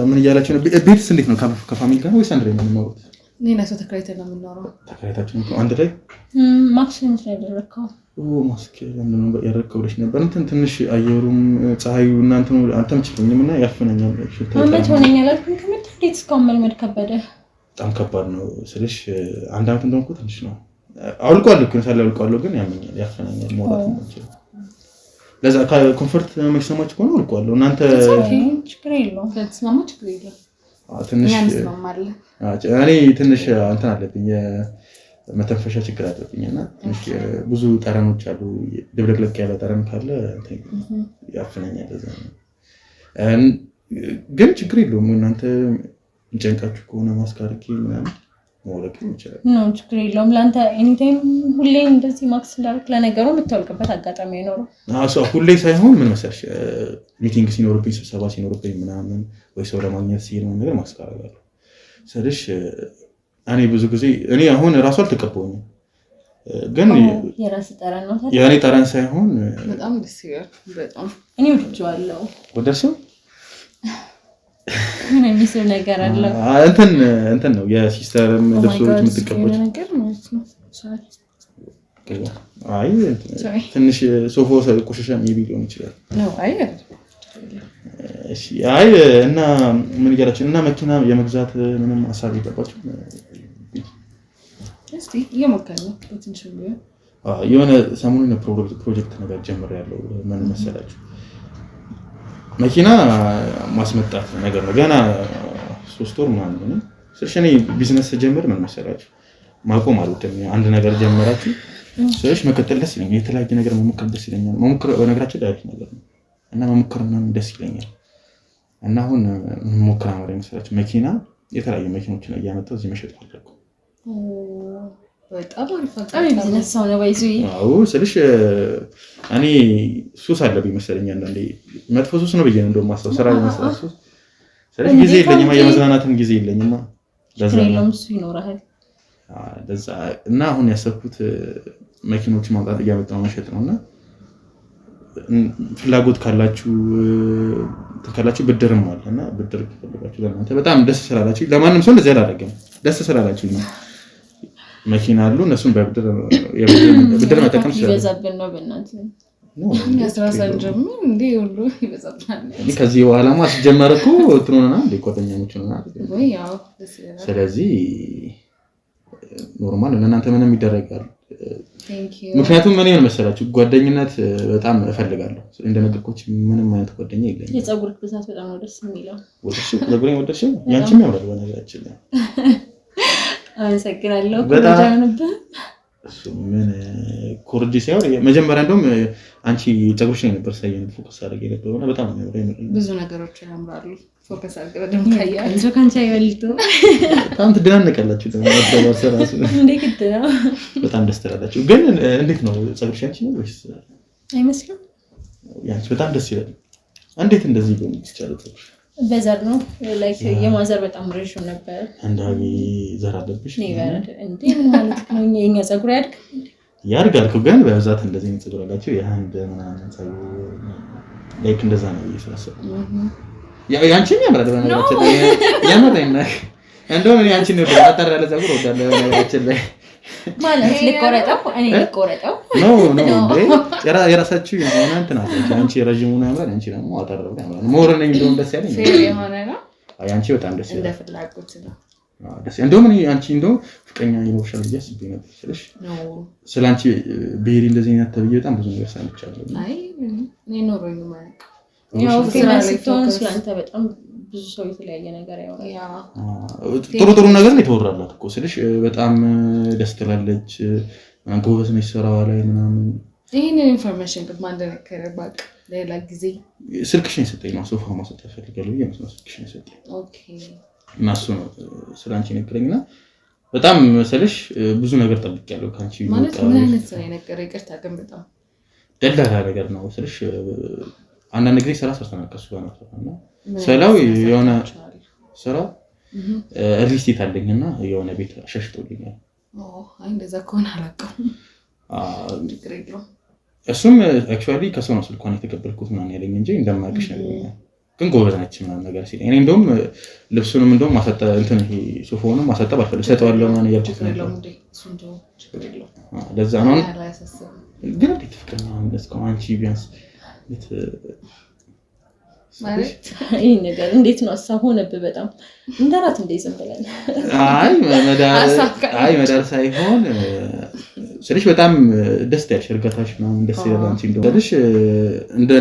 ምን እያላችሁ ነው ቤትስ እንዴት ነው ከፋሚሊ ጋር ወይስ አንድ ላይ ነው የምትኖሩት እኔና ሰው ተከራይተን ነው የምንኖረው ተከራይታችሁ ነው አንድ ላይ ማክሲመም ያደረከው ማስክ ለምን ያደረከው ብለሽ ነበር እንትን ትንሽ አየሩም ፀሐዩ እናንተ ነው አንተም ችግኝም እና ያፈናኛል አመት ሆነኛል አልኩኝ ከመጣ እንዴት እስካሁን መልመድ ከበደ በጣም ከባድ ነው ስለሽ አንድ አመት እንደሆንኩ ትንሽ ነው አውልቋለሁ ግን ሳላውልቋለሁ ግን ያፈናኛል ሞራት ነው ለዛ ኮምፎርት ማይሰማችሁ ከሆነ አውልቋለሁ እናንተ ችግር የለውም ተስማማ ችግር የለውም ትንሽ ያንስማማለን እኔ ትንሽ እንትን አለብኝ መተንፈሻ ችግር አለብኝና ትንሽ ብዙ ጠረኖች አሉ ድብልቅልቅ ያለ ጠረን ካለ ያፈናኛል ለዛ ነው ግን ችግር የለውም እናንተ እንጨንቃችሁ ከሆነ ማስካርኪ ምናምን ወለክ ይችላል ነው ችግር የለውም ላንተ ኤኒ ታይም ሁሌ እንደዚህ ማክስ እንዳልክ ለነገሩ የምትወልቅበት አጋጣሚ አይኖርም ሁሌ ሳይሆን ምን መሰለሽ ሚቲንግ ሲኖርብኝ ስብሰባ ሲኖርብኝ ምናምን ወይ ሰው ለማግኘት ሲል ነው ነገር ማስክ አደርጋለሁ ስለሽ እኔ ብዙ ጊዜ እኔ አሁን ራሱ አልተቀበውኝ ግን የራስ ጠረን ነው ያኔ ጠረን ሳይሆን በጣም ደስ ይላል በጣም እኔ ወድጄዋለሁ ወደርሽው ምን የሚስብ ነገር አለ እንትን ነው የሲስተርም ልብሶች የምትቀበሉት ነገር ማለት ነው አይ ትንሽ ሶፎ ቆሻሻ ሊሆን ይችላል ነው አይ እሺ አይ እና ምን ይገራችሁ እና መኪና የመግዛት ምንም ሐሳብ ይጠባችሁ እስቲ እየሞከርን ነው ትንሽ ቢሆን የሆነ ሰሞኑን ፕሮጀክት ነገር ጀምሬያለሁ ምን መሰላችሁ መኪና ማስመጣት ነገር ነው ገና 3 ወር ምናምን ነው ስለሽኔ ቢዝነስ ጀምር ምን መሰላችሁ ማቆም አልወደም አንድ ነገር ጀመራችሁ ስለሽ መከተል ደስ ይለኛል የተለያየ ነገር መሞከር ደስ ይለኛል መሞከር በነገራችን ላይ አሪፍ ነገር ነው እና መሞከር ምናምን ደስ ይለኛል እና አሁን መሞከር አማራጭ መሰላችሁ መኪና የተለያየ መኪኖችን እያመጣው እዚህ መሸጥ ፈልኩ በጣም አሪፍ ቢዝነስ ነው ባይዙ አዎ ስለሽ እኔ ሱስ አለብኝ መሰለኝ አንዳንዴ መጥፎ ሱስ ነው በየነ እንደው ማስተው ስራ መስራት ሱስ ስለዚህ ጊዜ የለኝማ የመዝናናትም ጊዜ የለኝማ ለዛ ነው እሱ ይኖራል ለዛ እና አሁን ያሰብኩት መኪኖች ማምጣት እያመጣው መሸጥ ነውና ፍላጎት ካላችሁ ብድርም አለና ብድር ፈልጋችሁ ለማንተ በጣም ደስ ስላላችሁ ለማንም ሰው እንደዚህ አላደረገም ደስ ስላላችሁ መኪና አሉ እነሱን በብድር መጠቀም ይችላል ይበዛብን ነው በእናትህ ነው ያስራሳን ጀምር እንዴ ሁሉ ይበዛብናል ከዚህ በኋላማ አስጀመረኩ እንትኑና እንደ ጓደኛሞች ነውና ወይ ያው ስለዚህ ኖርማል እናንተ ምንም ይደረጋል ቴንክ ዩ ምክንያቱም ምን ይሆን መሰላችሁ ጓደኝነት በጣም እፈልጋለሁ እንደነገርኩሽ ምንም አይነት ጓደኛ የለኝም የፀጉር ብዛት በጣም ነው ደስ የሚለው ወደሽ ለብሬ ወደሽ ያንቺም ያምራል በነገራችን ላይ አመሰግናለሁ ኮርጃንብህ እሱ ምን ኮርጂ ሳይሆን መጀመሪያ እንደውም አንቺ ፀጉርሽ ላይ ነበር ሳይሆን ፎከስ አድርጌ ነበርና በጣም ነው ብዙ ነገሮች ያምራሉ ፎከስ አድርገህ ደግሞ ካያችሁ አንቺ ካንቺ አይበልጡ በጣም ትደናነቃላችሁ ደግሞ አስተባሰራሱ እንዴ ግድ ነው በጣም ደስ ትላላችሁ ግን እንዴት ነው ፀጉርሽ አንቺ ነው ወይስ አይመስልም ያንቺ በጣም ደስ ይላል እንዴት እንደዚህ ሊሆን ይችላል ፀጉርሽ በዘር ነው ላይክ የማዘር በጣም ረጅም ነበር አንዳዊ ዘር አለብሽ እንዴ ምን ማለት ነው የኛ ፀጉር ያድጋል ግን በብዛት እንደዚህ ነው ፀጉር አላችሁ የአንድ ምናምን ፀጉር ላይክ እንደዛ ነው ይፈሰሰ ያንቺም ያምራል በነገራችን ላይ ያምራልና እንደው እኔ አንቺን ነው አጣራ ያለ ፀጉር ወዳለ በነገራችን ላይ ማለት ልቆረጠው እኔ ልቆረጠው ነው እንዴ የራሳችሁ የሆነ እንትን አለ አንቺ ረጅሙ ነው ያምራል አንቺ ደግሞ አጠረው ያምራል ሞር ነኝ እንደው ደስ ያለኝ ፌር የሆነ ነው አንቺ በጣም ደስ ይላል እንደ ፍላጎት ነው እንደውም እኔ አንቺ እንደውም ፍቅረኛ ይኖርሻል ብዬ አስቤ ነበር ስልሽ ስለ አንቺ ብሄሪ እንደዚህ አይነት ተብዬ በጣም ብዙ ነገር ሰምቻለሁ። አይ እኔ ኖሮኝ ማለት ያው ፌመስ ስትሆን ስለአንተ በጣም ብዙ ሰው የተለያየ ነገር ያወራል። ጥሩ ነገር ነው የተወራላት እኮ ስልሽ በጣም ደስ ትላለች፣ ጎበዝ ነች ስራዋ ላይ ምናምን። ይሄንን ኢንፎርሜሽን ግን ማን እንደነገረ ባክ ሌላ ጊዜ ስልክሽን ሰጠኝ ነው ሶፋ ማሰጠት ፈልጋለሁ የመስሎ ስልክሽን ሰጠኝ። ኦኬ እና እሱ ነው ስላንቺ ነገረኝና በጣም መሰለሽ ብዙ ነገር ጠብቄያለሁ ካንቺ ማለት ምን አይነት ሰው የነገረ ይቅርታ ግን በጣም ደላላ ነገር ነው ስልሽ አንዳንድ ጊዜ ስራ ሰርተናል ከሱ ጋር ነው ሰላው የሆነ ስራ ሪስቴት አለኝና የሆነ ቤት ሸሽቶልኛል። አይ እንደዛ ከሆነ አላውቅም። እሱም አክቹአሊ ከሰው ነው ስልኳን የተቀበልኩት ምናምን ያለኝ እንጂ እንደማያውቅሽ ነገርኛል። ግን ጎበዝ ነች ምናምን ነገር ሲለኝ እኔ እንደውም ልብሱንም እንደውም ማሰጠ እንትን ይሄ ሶፋውንም ማሰጠብ አልፈልግም ሰጠዋለሁ ማን ያልኩት ነው። ለዛ ነው ግን እንዴት ፍቅረኛ እንደስከው አንቺ ቢያንስ ማለት ይሄ ነገር እንዴት ነው ሐሳብ ሆነብህ? በጣም እንደራት እንደይዘም ብለን አይ መዳር ሳይሆን ስለሽ በጣም ደስ ያለሽ እርጋታሽ ምናምን ደስ ይላል። አንቺ እንደልሽ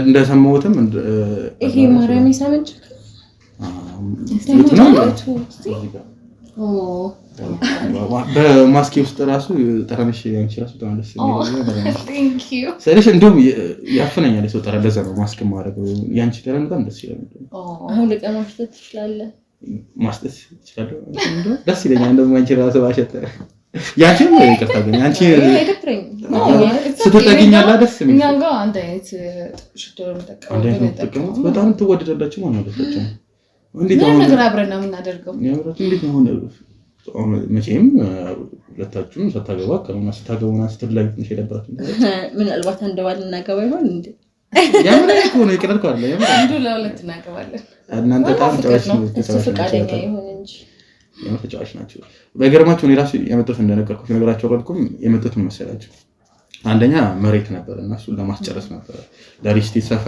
እንደሰማሁትም ይሄ ማርያም ይሳመንጭ በማስኬ ውስጥ ራሱ ጠረንሽ ያንቺ ራሱ በጣም ደስ የሚል ስለሽ እንደውም ያፍነኛል የሰው ጠረን። ለዛ ነው ማስክ ማድረግ ያንቺ ጠረን በጣም ደስ ይላል። አሁን ለቀን ማሽተት ትችላለህ? ማስጠት ይችላል እንደው ደስ ይለኛል። እንደውም አንቺ ራሱ ባሸተ ያንቺም ይቅርታ ግን አንቺ ስትጠጊኛላ ደስ የሚል እኛ ጋር አንድ አይነት ሽቶ ነው በጣም ትወደዳላችሁ ማለት ነው። እንዴት ነው ነገር አብረን ነው የምናደርገው? እንዴት ነው መቼም ሁለታችሁም ሳታገባ ከሆነ ስታገቡና ስትላዩ ትንሽ የደበራችሁ ምናልባት አንደባል እናገባ ይሆን እንዴ? ያምን እኮ ነው ይቀርልኩ አይደል? ያምን አንዱ ለሁለት እናገባለን። እናንተ በጣም ተጫዋች ነው ፈቃደኛ ይሆን እንጂ ያው ተጫዋች ናቸው። በገርማችሁ ነው ራሱ የመጡት እንደነገርኩት ነገራቸው አልኩም የመጡት መሰላችሁ። አንደኛ መሬት ነበር እና እሱን ለማስጨረስ ነበር ለሪስት ሰፋ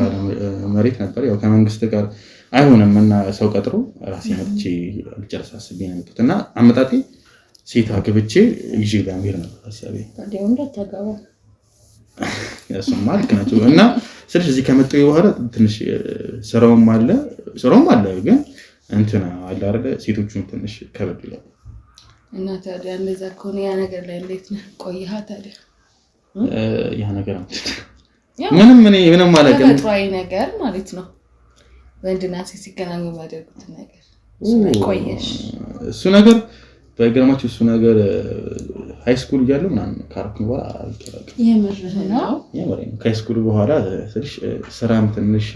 መሬት ነበር። ያው ከመንግስት ጋር አይሆንም እና ሰው ቀጥሮ ራሴ መጥቼ ልጨርስ አስቤ ነው የመጡት እና አመጣጤ ሴት አግብቼ ይዤ ለመሄድ ነበር ሐሳቤ። ታዲያ እንደታጋባ ያሰማ ልክ ናቸው እና ስለዚህ እዚህ ከመጣሁ በኋላ ትንሽ ስራውም አለ ግን እንትና አለ አይደል ሴቶቹን ትንሽ ከበድ ይላል እና ታዲያ እንደዛ ከሆነ ያ ነገር ላይ እንዴት ነው ቆይሃ? ታዲያ ያ ነገር ምንም ማለት ነው ተፈጥሯዊ ነገር ማለት ነው። ወንድና ሴት ሲገናኙ የሚያደርጉት ነገር ቆየሽ እሱ ነገር በገርማችሁ እሱ ነገር ሃይ ስኩል እያለሁ ምናምን ካርኩ በኋላ አልተላቀም። የምርህ ነው? ከሃይ ስኩል በኋላ ትንሽ ስራም ትንሽ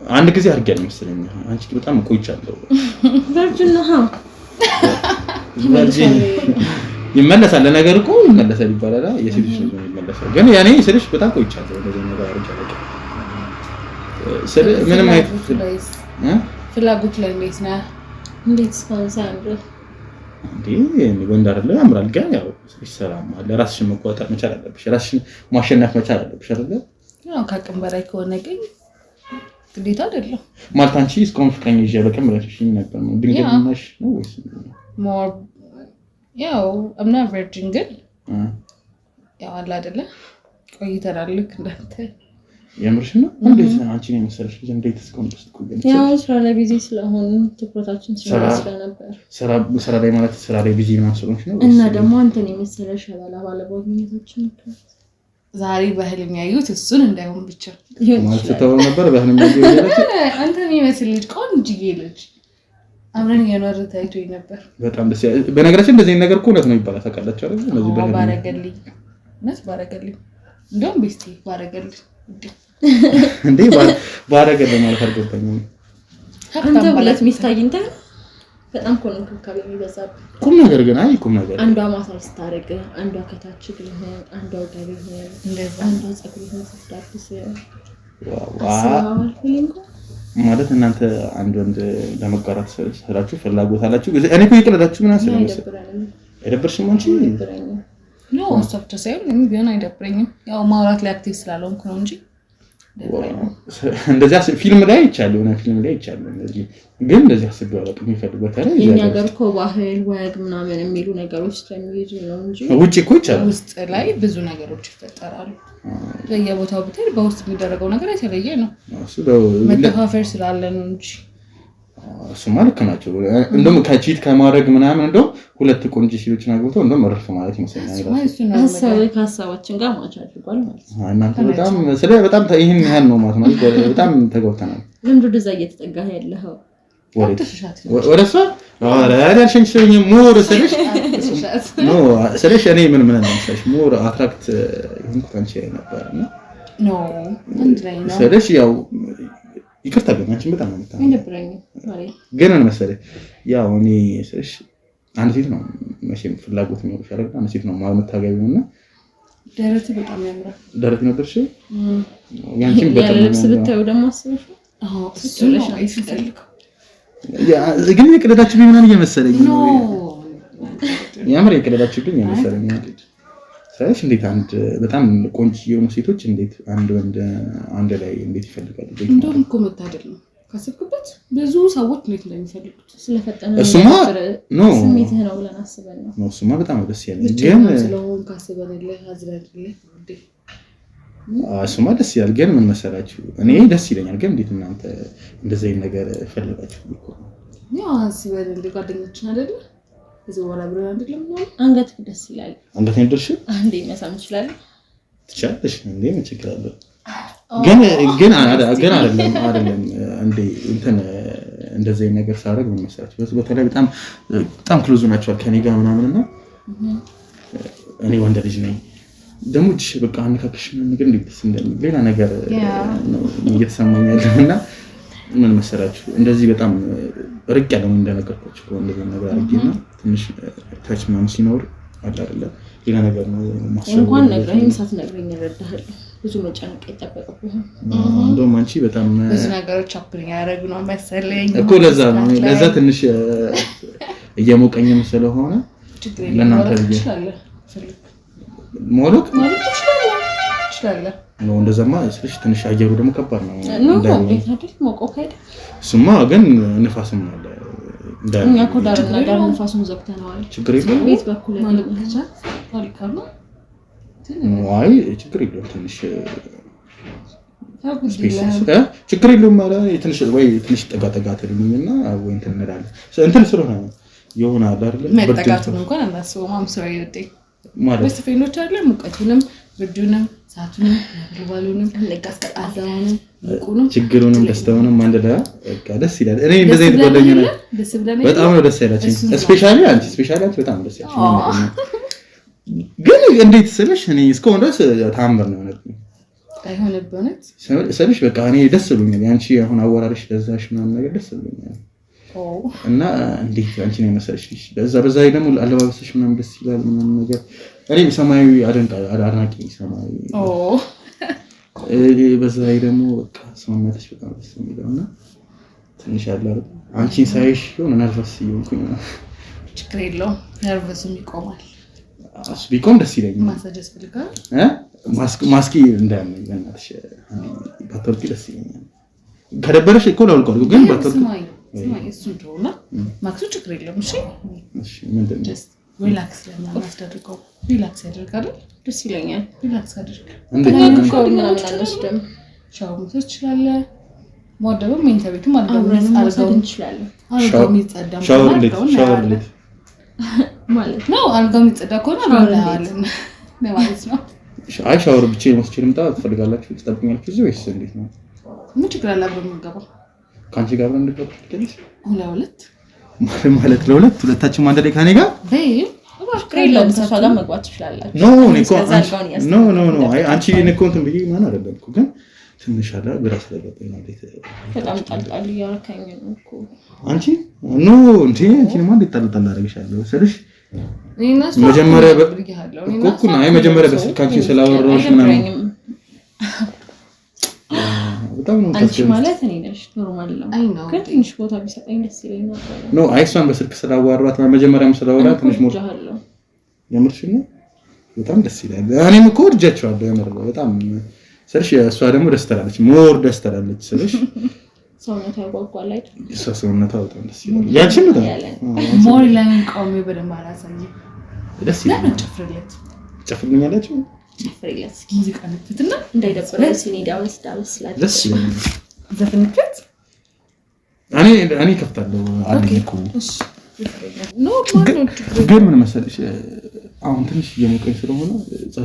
አንድ ጊዜ አድርጌያለሁ መሰለኝ። አንቺ በጣም ቆይቻለሁ። ቨርጅን ነው ይመለሳል ለነገር እኮ ይመለሳል ይባላል። የሴቶች ነው ይመለሳል ግን ያኔ ስልሽ በጣም ቆይቻለሁ። እንደዚህ ነገር አድርጌያለሁ። ምንም አይነት ፍላጎት ላይ እንዴት እስካሁን ሳያምር እንዴ ወንድ አይደለ ያምራል። ግን ያው ሰላም አለ። ራስሽን መቆጣጠር መቻል አለብሽ። ራስሽን ማሸነፍ መቻል አለብሽ አይደለ? ያው ከአቅም በላይ ከሆነ ግን ግዴታ አይደለም ማለት አንቺ እስካሁን ፍቅረኛ ይዤ በቀም ብለሽኝ ነበር ነው ድንገት ነሽ ነው ወይስ ሞር ያው አምና ቨርጂን ግን ያው አለ አይደለ ቆይተናል ልክ እንዳንተ የምርሽ ነው እንዴት አንቺ ነው መሰለሽ ልጅ እንዴት እስካሁን ድረስ ቆየን? ያው ስራ ላይ ቢዚ ስለሆነ ትኩረታችን ስለነበር ስራ ላይ ማለት ስራ ላይ ቢዚ ነው ስለሆንሽ ነው እና ደግሞ አንተን የመሰለሽ ባላ ባለቦትነታችን ዛሬ በህልም ያዩት እሱን እንዳይሆን ብቻ ማለት ተው ነበር በህልም ያዩት አንተን የመስል ልጅ ቆንጅዬ ልጅ አብረን የኖር ታይቶኝ ነበር። በጣም ደስ ያለ በነገራችን እንደዚህ ነገር እኮ እውነት ነው ይባላል ታውቃላችሁ አይደል? እንደዚህ በህልም ባረገልኝ እንደውም ቤስቲ ባረገልኝ እንዴ ባረገልኝ ማለት አልገባኝም። አንተ ሁለት ሚስት አግኝተህ በጣም ኮንኩካብ የሚበዛብ ቁም ነገር ግን ቁም ነገር አንዷ ማሳጅ ስታረግ አንዷ ከታች ግን አንዷ ጋር እንደዛ አንዷ ጸጉሩን ስትዳብስ ማለት እናንተ አንድ ወንድ ለመጋራት ሰራችሁ ፍላጎት አላችሁ። እኔ እኮ ይቀለዳችሁ ምን አሰለ መሰለኝ አይደብርሽም? አንቺ ነው አስተፍተ ሳይሆን ቢሆን አይደብረኝም። ያው ማውራት ላይ አክቲቭ ስላልሆንኩ ነው እንጂ እንደዚያ ፊልም ላይ ይቻላል ነው ፊልም ላይ ይቻላል እንደዚህ ግን እንደዚህ አስቤው አላውቅም የሚፈልግ በተለይ የኛ ሀገር እኮ ባህል ወግ ምናምን የሚሉ ነገሮች ስለሚይዙ ነው እንጂ ውጪ እኮ ይቻላል ውስጥ ላይ ብዙ ነገሮች ይፈጠራሉ በየቦታው ብትሄድ በውስጥ የሚደረገው ነገር የተለየ ነው መተፋፈር ስላለ ነው እንጂ እሱማ ልክ ናቸው እንደውም ከቺት ከማድረግ ምናምን እንደው ሁለት ቆንጆ ሴቶችን አግብተው እንደውም መረፍ ማለት ይመስለኛል ሀሳባችን ጋር ማች አድርጓል ማለት ነው እናንተ በጣም ይሄን ያህል ነው ማለት ነው በጣም ተገብተናል ለምን ወደዛ እየተጠጋህ ያለኸው ወደሷ አረ ያልሽኝ ሰውኝ ሞር ስለሽ እኔ ምን እንደምሰሽ ሞር አትራክት ይሁንኩት አንቺ ነበርና ኖ አንድ ላይ ነው ስለሽ ያው ይቅርታ ግን አንቺ በጣም ነው ይነበረኝ ማለት ግን ምን መሰለኝ ያው እኔ ስለሽ አንድ ሴት ነው መቼም ፍላጎት ነው ያደረገ አንድ ሴት ነው ማመታገቢውና ደረቱ በጣም ያምራል ደረቱ ነው ድርሽ ያንቺም በጣም ያለ ልብስ ብታዩ ደግሞ አስበሽ ስለሽ አይፈልግ ግን የቀለዳችሁ ቢሆን እየመሰለኝ ነው ያምር የቀለዳችሁ ግን እየመሰለኝ ነው ስለሽ እንዴት አንድ በጣም ቆንጆ የሆኑ ሴቶች እንዴት አንድ ወንድ አንድ ላይ እንዴት ይፈልጋሉ እንደውም እኮ መታደል ነው ካሰብኩበት ብዙ ሰዎች እንዴት እንደሚፈልጉት ስለፈጠነ እሱማ ነው ስሜትህ ነው ብለን አስበን ነው እሱማ በጣም ደስ ያለኝ ግን ስለሆነ ካሰበንልህ አዝራድልህ እሱማ ደስ ይላል ግን ምን መሰላችሁ እኔ ደስ ይለኛል ግን እንዴት እናንተ እንደዚህ አይነት ነገር ፈልጋችሁ እኮ ያው አስበንልህ ጓደኞችን አይደል እዚህ ወላ ብለን አይደለም ነው አንገት ደስ ይላል አንገት እንደርሽ አንዴ መሳም ይችላል ትቻለሽ እንዴ ምን ችግር አለ ግን አይደለም እንዴ እንትን እንደዚህ አይነት ነገር ሳደርግ ምን መሰላችሁ በተለይ በጣም ክሎዝ ናቸው ከኔ ጋር ምናምንና እኔ ወንድ ልጅ ነኝ ደሞ በቃ አንካክሽ ነገር እንዴት እንደምን ሌላ ነገር ነው እየተሰማኝ ያለውና ምን መሰላችሁ እንደዚህ በጣም ርቅ ያለው እንደነገርኳችሁ እንደዚህ ነገር አድርጌና ትንሽ ታች ምናምን ሲኖር አይደለ ሌላ ነገር ነው ማሰብ እንኳን ነግረኝ ሳትነግረኝ ረዳህ ብዙ መጨነቅ አይጠበቅብህም እንደውም አንቺ በጣም ብዙ ነገሮች አፕል ያደርጉ ነው መሰለኝ እኮ ለዛ ትንሽ እየሞቀኝም ስለሆነ ለእናንተ ይችላል ሞሎክ ይችላል ነው እንደዛማ ስለሽ ትንሽ አየሩ ደግሞ ከባድ ነው እንዴት አይደል ሞቆ ካይደ ስማ ግን ንፋስም አለ እኛ እኮ ዳርና ዳር ንፋሱን ዘግተናል ችግር የለም ቤት በኩል ማለት ነው ታልካሉ አይ ችግር የለም ትንሽ ችግር የለም ማለት ትንሽ ወይ ትንሽ ጠጋጠጋ ተልኝና ወይ እንትን እንላለን እንትን ስለሆነ የሆነ አይደል መጠጋቱን እንኳን አናስበውም አምስራ ይወጣ ማለት በስፌኖች አለ ሙቀቱንም ብርዱንም ሳቱንም ግባሉንም ለጋስቀጣዛውንም ቁንም ችግሩንም ደስታውንም አንድ ላይ በቃ ደስ ይላል እኔ እንደዚህ አይነት ጓደኛ ነኝ በጣም ነው ደስ ያላችኝ ስፔሻሊ አንቺ በጣም ደስ ያላችኝ ግን እንዴት ስለሽ እኔ እስከሆነ ድረስ ታምር ነው ማለት ነው አይሆንብነት ስለሽ በቃ እኔ ደስ ብሎኛል ያንቺ አሁን አወራርሽ ለዛሽ ምናምን ነገር ደስ ብሎኛል እና እንዴት አንቺ ነው መሰለሽ በዛ ላይ ደግሞ አለባበስሽ ምናምን ደስ ይላል ምናምን ነገር እኔ ሰማያዊ አድናቂ ሰማያዊ በዛ ላይ ደግሞ በቃ ሰውነትሽ በጣም ደስ የሚለውና ትንሽ ያለ አንቺን ሳይሽ የሆነ ነርቨስ ይሆንኩኝ ችግር የለውም ነርቨስም ይቆማል ቢቆም ደስ ይለኛል ማሳጀስ ፈልጋል ማስኪ እንዳያመኝ በእናትሽ ባትወልቂ ደስ ይለኛል ከደበረሽ እኮ ላውልቀው ግን ባትወልቂ ስማይ እሱ እንደሆነ ማክሱ ችግር የለም እሺ ምንድን ነው ሪላክስ ለማድረግ ሪላክስ ያደርጋል ደስ ይለኛል ሪላክስ አድርግ ምናምን አልወስድም ሻው መውሰድ ትችላለህ ሞደበም ሜንታ ቤቱም አልጋው እንችላለን አልጋው የሚጸዳም ሻወር ማለት ነው አልጋው የሚጸዳ ከሆነ አልጋው ማለት ነው አይ ሻወር ብቻ መስቼ ልምጣ ትፈልጋላችሁ ትጠብቁኛላችሁ እዚህ ወይስ እንዴት ነው ምን ችግር አለ አብረን እንገባ ካንቺ ጋር አብረን እንገባ ትፈልጊ ሁለት ማለት ሁለታችን አንድ ላይ ከኔ ጋር ከሌላው ሰፋ ጋር መግባት ትችላላችሁ ኖ አይ አንቺ እኮ እንትን ብዬ ማን አይደለምኩ ግን ትንሽ አለ ግራ ስለገባኝ ነው በጣም ጣልጣል ያረካኝ ነው እኮ አንቺ እንዴ ማን እንድታልጣል አደረግሻለሁ ስለሽ መጀመሪያ እኮ አይ መጀመሪያ በስልካችን ስላወራሁሽ ምናምን በጣም ነው አንቺ ማለት እኔ ነሽ ኖርማል ነው ግን ትንሽ ቦታ ቢሰጠኝ ደስ ይለኝ ነበር አይ እሷን በስልክ ስላዋራኋት መጀመሪያም ስላወራ ትንሽ ሞር የምርሽ ነው በጣም ደስ ይላል እኔም እኮ ወድጃቸዋለሁ የምር በጣም ስልሽ እሷ ደግሞ ደስ ትላለች ሞር ደስ ትላለች ስልሽ ሰውነቷ ያጓጓል አይደል? እሷ ሰውነቷ በጣም ደስ ይላል። ያቺን ነው ሞር ለምን ቆሜ በደንብ አላሳየም? ደስ ይላል። ጨፍርለት ጨፍርልኛላችሁ ጨፍርለት እስኪ ሙዚቃ ነፍትና እንዳይደብረው ሲኒ ዳውስ ስላለ ደስ ይላል። ዘፍንከት እኔ ከፍታለሁ አልኩ። እሺ ግን ምን መሰለሽ አሁን ትንሽ እየሞቀኝ ስለሆነ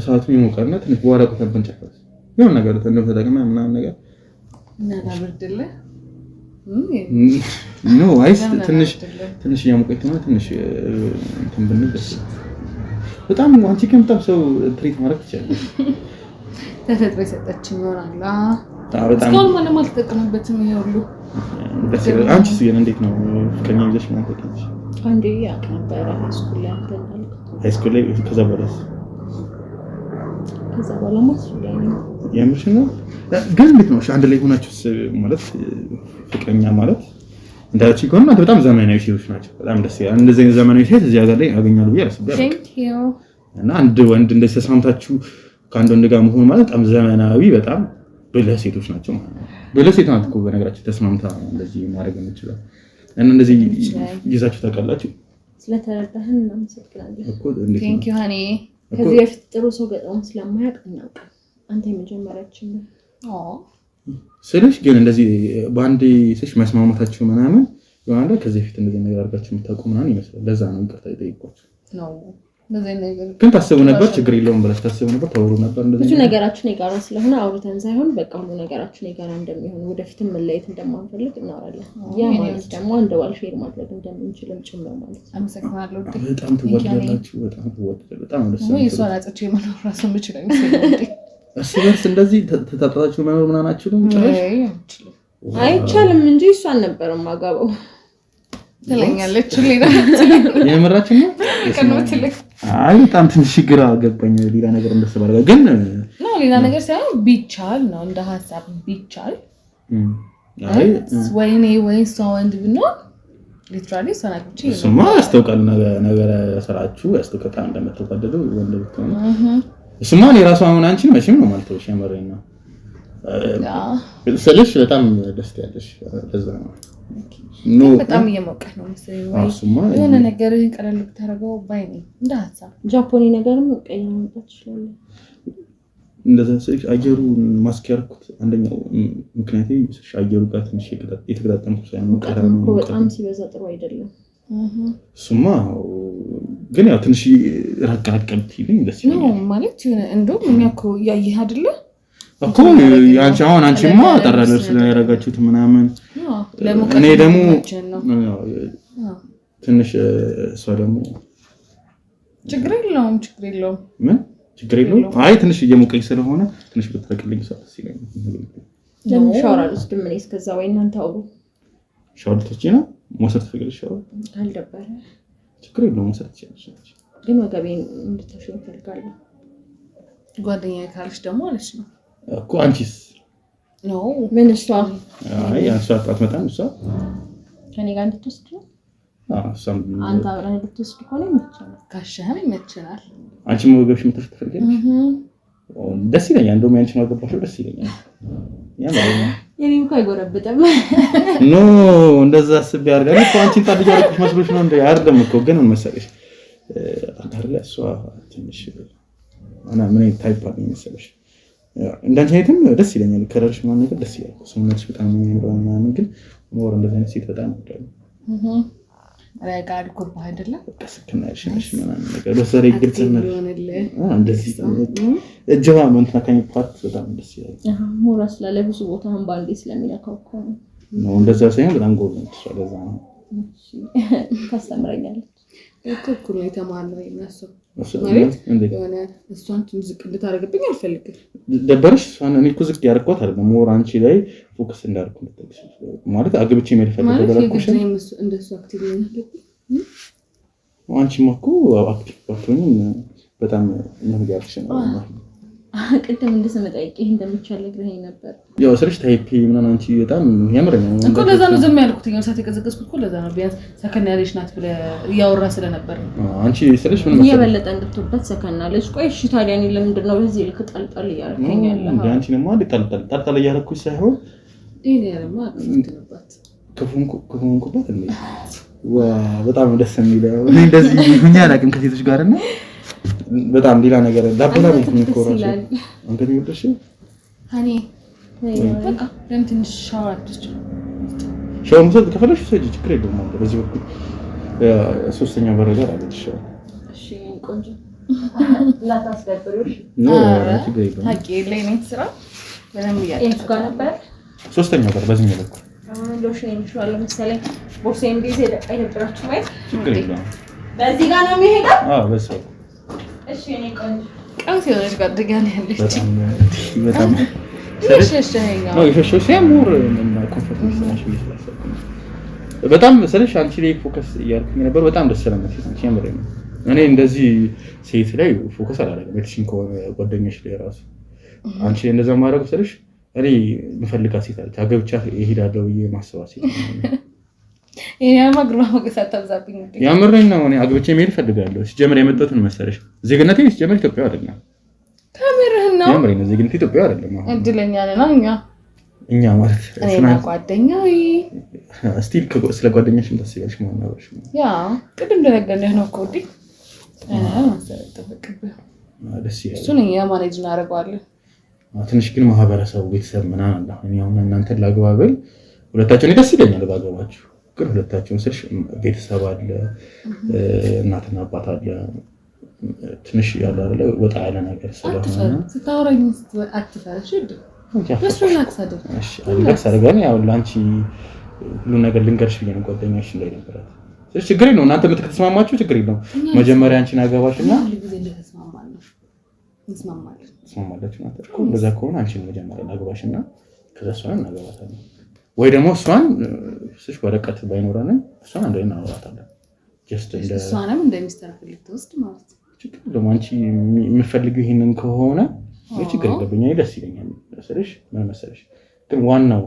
ሰዓቱ ይሞቃልና ትንሽ በኋላ ቆተን ጨፍር የሆነ ነገር ተጠቅመ ምናምን ነገር እና ላብርድለ ኖ አይስ ትንሽ እያሞቀኝ ነው። ትንሽ እንትን ብንል ደስ በጣም አንቺ ከምታም ሰው ትሪት ማድረግ ትችላለሽ። ተፈጥሮ የሰጠችኝ ይሆናል። በጣም እስካሁን ማንም አልተጠቀመበትም። ይኸውሉ ደስ ይላል። አንቺስ ግን እንዴት ነው ፍቅረኛ ይዘሽ ማለት ነው? አንዴ ያቀበረ ሃይስኩል ላይ አንተናል ሃይስኩል ላይ ከዛ በኋላ ማሱ ላይ ነው የምርሽ ነው። ግን እንዴት ነው አንድ ላይ ሆናችሁ ማለት ፍቅረኛ ማለት እንዳልኩሽ ከሆነ በጣም ዘመናዊ ሴቶች ናቸው። በጣም ደስ ይላል። እንደዚህ ዘመናዊ ሴት እዚህ ሀገር ላይ አገኛለሁ ብዬ አላስብም። ቴንክ ዩ እና አንድ ወንድ እንደዚህ ተስማምታችሁ ከአንድ ወንድ ጋር መሆን ማለት በጣም ዘመናዊ በጣም ብልህ ሴቶች ናቸው ማለት ነው። ብልህ ሴት ናት እኮ በነገራችን ተስማምታ እንደዚህ ማድረግ የምትችለው እና እንደዚህ ይዛችሁ ታውቃላችሁ። ስለተረዳህን እናመሰግናለን እኮ እንዴት ነው ቴንክ ዩ ሃኒ ከዚህ በፊት ጥሩ ሰው ገጠመን ስለማያውቅ እናውቃለን። አንተ የመጀመሪያችን ነው ስልሽ ግን እንደዚህ በአንዴ ስልሽ መስማማታችሁ ምናምን ይሆናል። ከዚህ በፊት እንደዚህ ነገር አድርጋችሁ የምታውቁ ምናምን ይመስላል። ለዛ ነው ይቅርታ የጠየኳችሁ ነው። እንደዚህ ነገር ግን ታስቡ ነበር ችግር የለውም ብለሽ ታስቡ ነበር ታወሩ ነበር እንደዚህ ብዙ ነገራችን የጋራ ስለሆነ አውርተን ሳይሆን በቃ ሁሉ ነገራችን የጋራ እንደሚሆን ወደፊትም መለየት እንደማንፈልግ እናወራለን። ያ ማለት ደግሞ አንድ ባል ሼር ማድረግ እንደምንችልም ጭምር ማለት ነው። አመሰግናለሁ። በጣም ትወደዳላችሁ። በጣም ደስ ነው የሷን አጥቼ መኖር ራሱ ምችል አይመስለኝም። እርስ በርስ እንደዚህ ተጣጣችሁ መኖር ምናምን አትችሉም? ጭራሽ አይቻልም እንጂ እሷን ነበር ማጋባው ትለኛለች። ሌላ የምራችን ነው አይ በጣም ትንሽ ግራ ገባኝ። ሌላ ነገር እንደሰባረጋ ግን ነው ሌላ ነገር ሳይሆን ቢቻል ነው እንደ ሐሳብ ቢቻል አይ ወይኔ ወይስ ወንድ ብንሆን ሊትራሊ ሰናክቺ እሱማ ያስተውቃል። ነገር ስራችሁ ያስተውቃል እንደምትወደዱ ወንድ ብትሆን እሱማ የራሱ አሁን አንቺን መቼም ነው ማለት ነው ሸመረኝ ነው ስለሽ በጣም ደስ ያለሽ ለዛ ነው ነው በጣም እየሞቀህ ነው መሰለኝ ወይ የሆነ ነገርህን ቀለል ብታረገው ባይ ነኝ እንደ ሐሳብ ጃፖኒ ነገርም ቀይና መጣች ይችላል። እንደዛ ስለሽ አየሩን ማስከርኩት አንደኛው ምክንያቴ ስለሽ አየሩ ጋር ትንሽ የተገጣጠምኩት ሳይሆን ቀራም ነው በጣም ሲበዛ ጥሩ አይደለም። እሱማ ግን ያው ትንሽ ረጋጋት ይልኝ ደስ ይላል ነው ማለት እንደውም እኛ እኮ ያየህ አይደለ እኮ አንቺ አሁን አንቺማ ጠራለሽ ስለያረጋችሁት ምናምን እኔ ደግሞ ትንሽ እሷ ደግሞ ችግር የለውም ምን ችግር የለውም። አይ ትንሽ እየሞቀኝ ስለሆነ ትንሽ ብትረቅልኝ ሰው ደስ ይለኛል። ለምን ሻወር አልወስድም እኔ እስከዛ ወይ እናንተ አውሩ። ሻወር ትችይ ነው መውሰድ ትፈልጊያለሽ? ሻወር ካልደበረ ችግር የለውም መውሰድ ትችያለሽ። ግን ወገቤን እንድትሽው እፈልጋለሁ። ጓደኛዬ ካልሽ ደግሞ አለች ነው እኮ አንቺስ ነው ምን እሷ አይ አንቺ አትመጣም እሷ ከኔ ጋር እንድትወስድ ነው? እሷም አንተ አብረን እንድትወስድ ከሆነ ይመችናል። ካሸህም ይመችናል። አንቺ ወገብሽ ምትሽ ትፈልጊያለሽ? ደስ ይለኛል። እንደውም ያንቺ ማገባሽው ደስ ይለኛል። የኔ እንኳን አይጎረብጥም። ኖ እንደዛ አስቤ አድርጋለሁ እኮ አንቺን ታድያ አድርገሽ መስሎሽ ነው እንዴ? አይደለም እኮ ግን ምን መሰለሽ አካርለ እሷ ትንሽ እና ምን ታይፕ አለኝ መሰለሽ እንዳንቺ አይተም ደስ ይለኛል። ከረርሽ ምናምን ነገር ደስ ይላል። ሰውነትሽ በጣም የሚያምረው ምናምን ግን ሞር እንደዚህ አይነት ሴት በጣም ወዳለሁ። ረጋድ ኩባ አይደለም ከስከናሽ ምናምን ነገር በሰሪ ግልጽና እንደዚህ እጅዋ መንታ ከሚፓርት በጣም ደስ ይላል። ሞራ ስላለ ብዙ ቦታውን ባንዴ ስለሚነካው እኮ ነው እንደዛ ሳይሆን በጣም ጎል ነው እሷ። ለዛ ነው ታስተምረኛለች እኮ ነው የተማረው ይመስል ማለት የሆነ እሷን ዝቅ እንድታረግብኝ አልፈልግም። ደበረሽ እሷን እኔ እኮ ዝቅ ያደርኳት አይደለም ሞር አንቺ ላይ ፎከስ እንዳደርኩ ልትጠቅሽ ማለት አግብቼ መድፈት ተደረኩሽ እንደሱ አክቲቭ ነው። አንቺማ እኮ አክቲቭ ባትሆኚ በጣም ነው ያልሽ ነው ቅድም እንደሰመጣ ይሄ እንደምቻል ነግረኸኝ ነበር። ያው ስልሽ ታይፒ ምናምን አንቺ በጣም ያምረኛል እኮ ለዛ ነው ዝም ያልኩት። ያው ሰዓት የቀዘቀዝኩት እኮ ለዛ ነው። ቢያንስ ሰከን ያለሽ ናት ብለህ እያወራ ስለነበር አንቺ ስልሽ ምን መሰለሽ የበለጠ እንድትወበት ሰከናለች። ቆይ እሺ ታዲያ እኔ ለምንድን ነው በዚህ ልክ ጣልጣል እያደረከኝ ያለኸው? እንዴ አንቺ ነው ማለት ጣልጣል እያደረኩሽ ሳይሆን ይሄ ያለማ አጥፍተንባት ከፎንኩበት እንዴ በጣም ደስ የሚለው እኔ እንደዚህ ሁኛ አላውቅም ከሴቶች ጋር እና በጣም ሌላ ነገር ዳቦላ ቤት የሚቆራሽ አንተ ይወደሽ እኔ በቃ ለምን ሻወር አትወስጂ? ሻወር መውሰድ ከፈለሽ ሰጂ ችግር የለውም ማለት በዚህ በኩል ሶስተኛ በር ጋር አለች። እሺ ቆንጆ ላታስደብሩሽ ነው ችግር የለውም። ታቂ ለኔ ስራ በደንብ እሱ ጋር ነበር ሶስተኛ በር በዚህ መልኩ ሎሽን የሚሽዋለ መሰለኝ ቦርሳዬን ቢዜ አይደብራችሁ ማለት ችግር የለውም። በዚህ ጋር ነው የሚሄደው? በዚህ እሺ እኔ ቆንጆ ቀውስ የሆነች ጓደኛ ነው ያለች። በጣም ይሸሸኛል ነው ይሸሸው ሲያምር እና ኮንፈርት ነው በጣም ስለሽ አንቺ ላይ ፎከስ እያልኩኝ ነበር። በጣም ደስ ስለምትይ አንቺ ያምር ነው። እኔ እንደዚህ ሴት ላይ ፎከስ አላደረግም። እትሽን ከሆነ ጓደኛሽ ላይ ራሱ አንቺ እንደዛ ማድረግ ስለሽ እኔ የምፈልጋት ሴት አለች አገብቻ እሄዳለሁ ብዬ ማስባት ሴት ነው። እኔማ ግርማ ሞገስ አታብዛብኝ እንዴ? ያምረኝ ነው። እኔ አግብቼ መሄድ እፈልጋለሁ። ሲጀምር የመጣሁት ምን መሰለሽ ዜግነቴ ሲጀምር ኢትዮጵያዊ አይደለም። ካሜራህን ነው ያምረኝ ነው። ዜግነቴ ኢትዮጵያዊ አይደለም። አሁን እድለኛ ነን እኛ ማለት እኔና ጓደኛዬ ስቲል ስለ ጓደኛሽም ታስቢያለሽ ማለት ነው። ያ ቅድም እንደነገርነህ ነው እኮ እንዴ ማሰረት ተፈቅብህ ደስ ይላል። እሱን እኛ ማኔጅ እናደርገዋለን። ትንሽ ግን ማህበረሰቡ ቤተሰብ ምናምን አለ። እኔ አሁን እናንተን ላግባብል ሁለታችሁን ደስ ይለኛል ባገባችሁ፣ ግን ሁለታችሁን ስልሽ ቤተሰብ አለ፣ እናትና አባት አለ። ትንሽ ያለ አይደለ ወጣ ያለ ነገር ስለሆነ ስታወራኝ አትፈርሽ እንዴ? በስራላክስ አይደል? እሺ አላክስ አደረጋኝ። ያው ላንቺ ሁሉ ነገር ልንገርሽ ብዬ ነው ጓደኛሽ ላይ ነበራት። ስለዚህ ችግር የለውም እናንተ የምትተስማማችሁ ችግር የለውም። መጀመሪያ አንቺን አገባሽና ጊዜ እንደተስማማለን ተስማማላችሁ ማለት እኮ እንደዛ ከሆነ አንቺን መጀመሪያ አገባሽና ከዛ እሷን እናገባታለን። ወይ ደግሞ እሷን ስልሽ ወረቀት ባይኖረንም እሷን አንድ ላይ እናወራታለን። ጀስት እንደ እሷንም እንደሚስተካከል ልትወስድ ማለት ነው። ችግር የለውም። አንቺ የምትፈልጊው ይሄንን ከሆነ ችግር የለብኝ። ደስ ይለኛል ስልሽ ምን መሰለሽ ግን ዋናው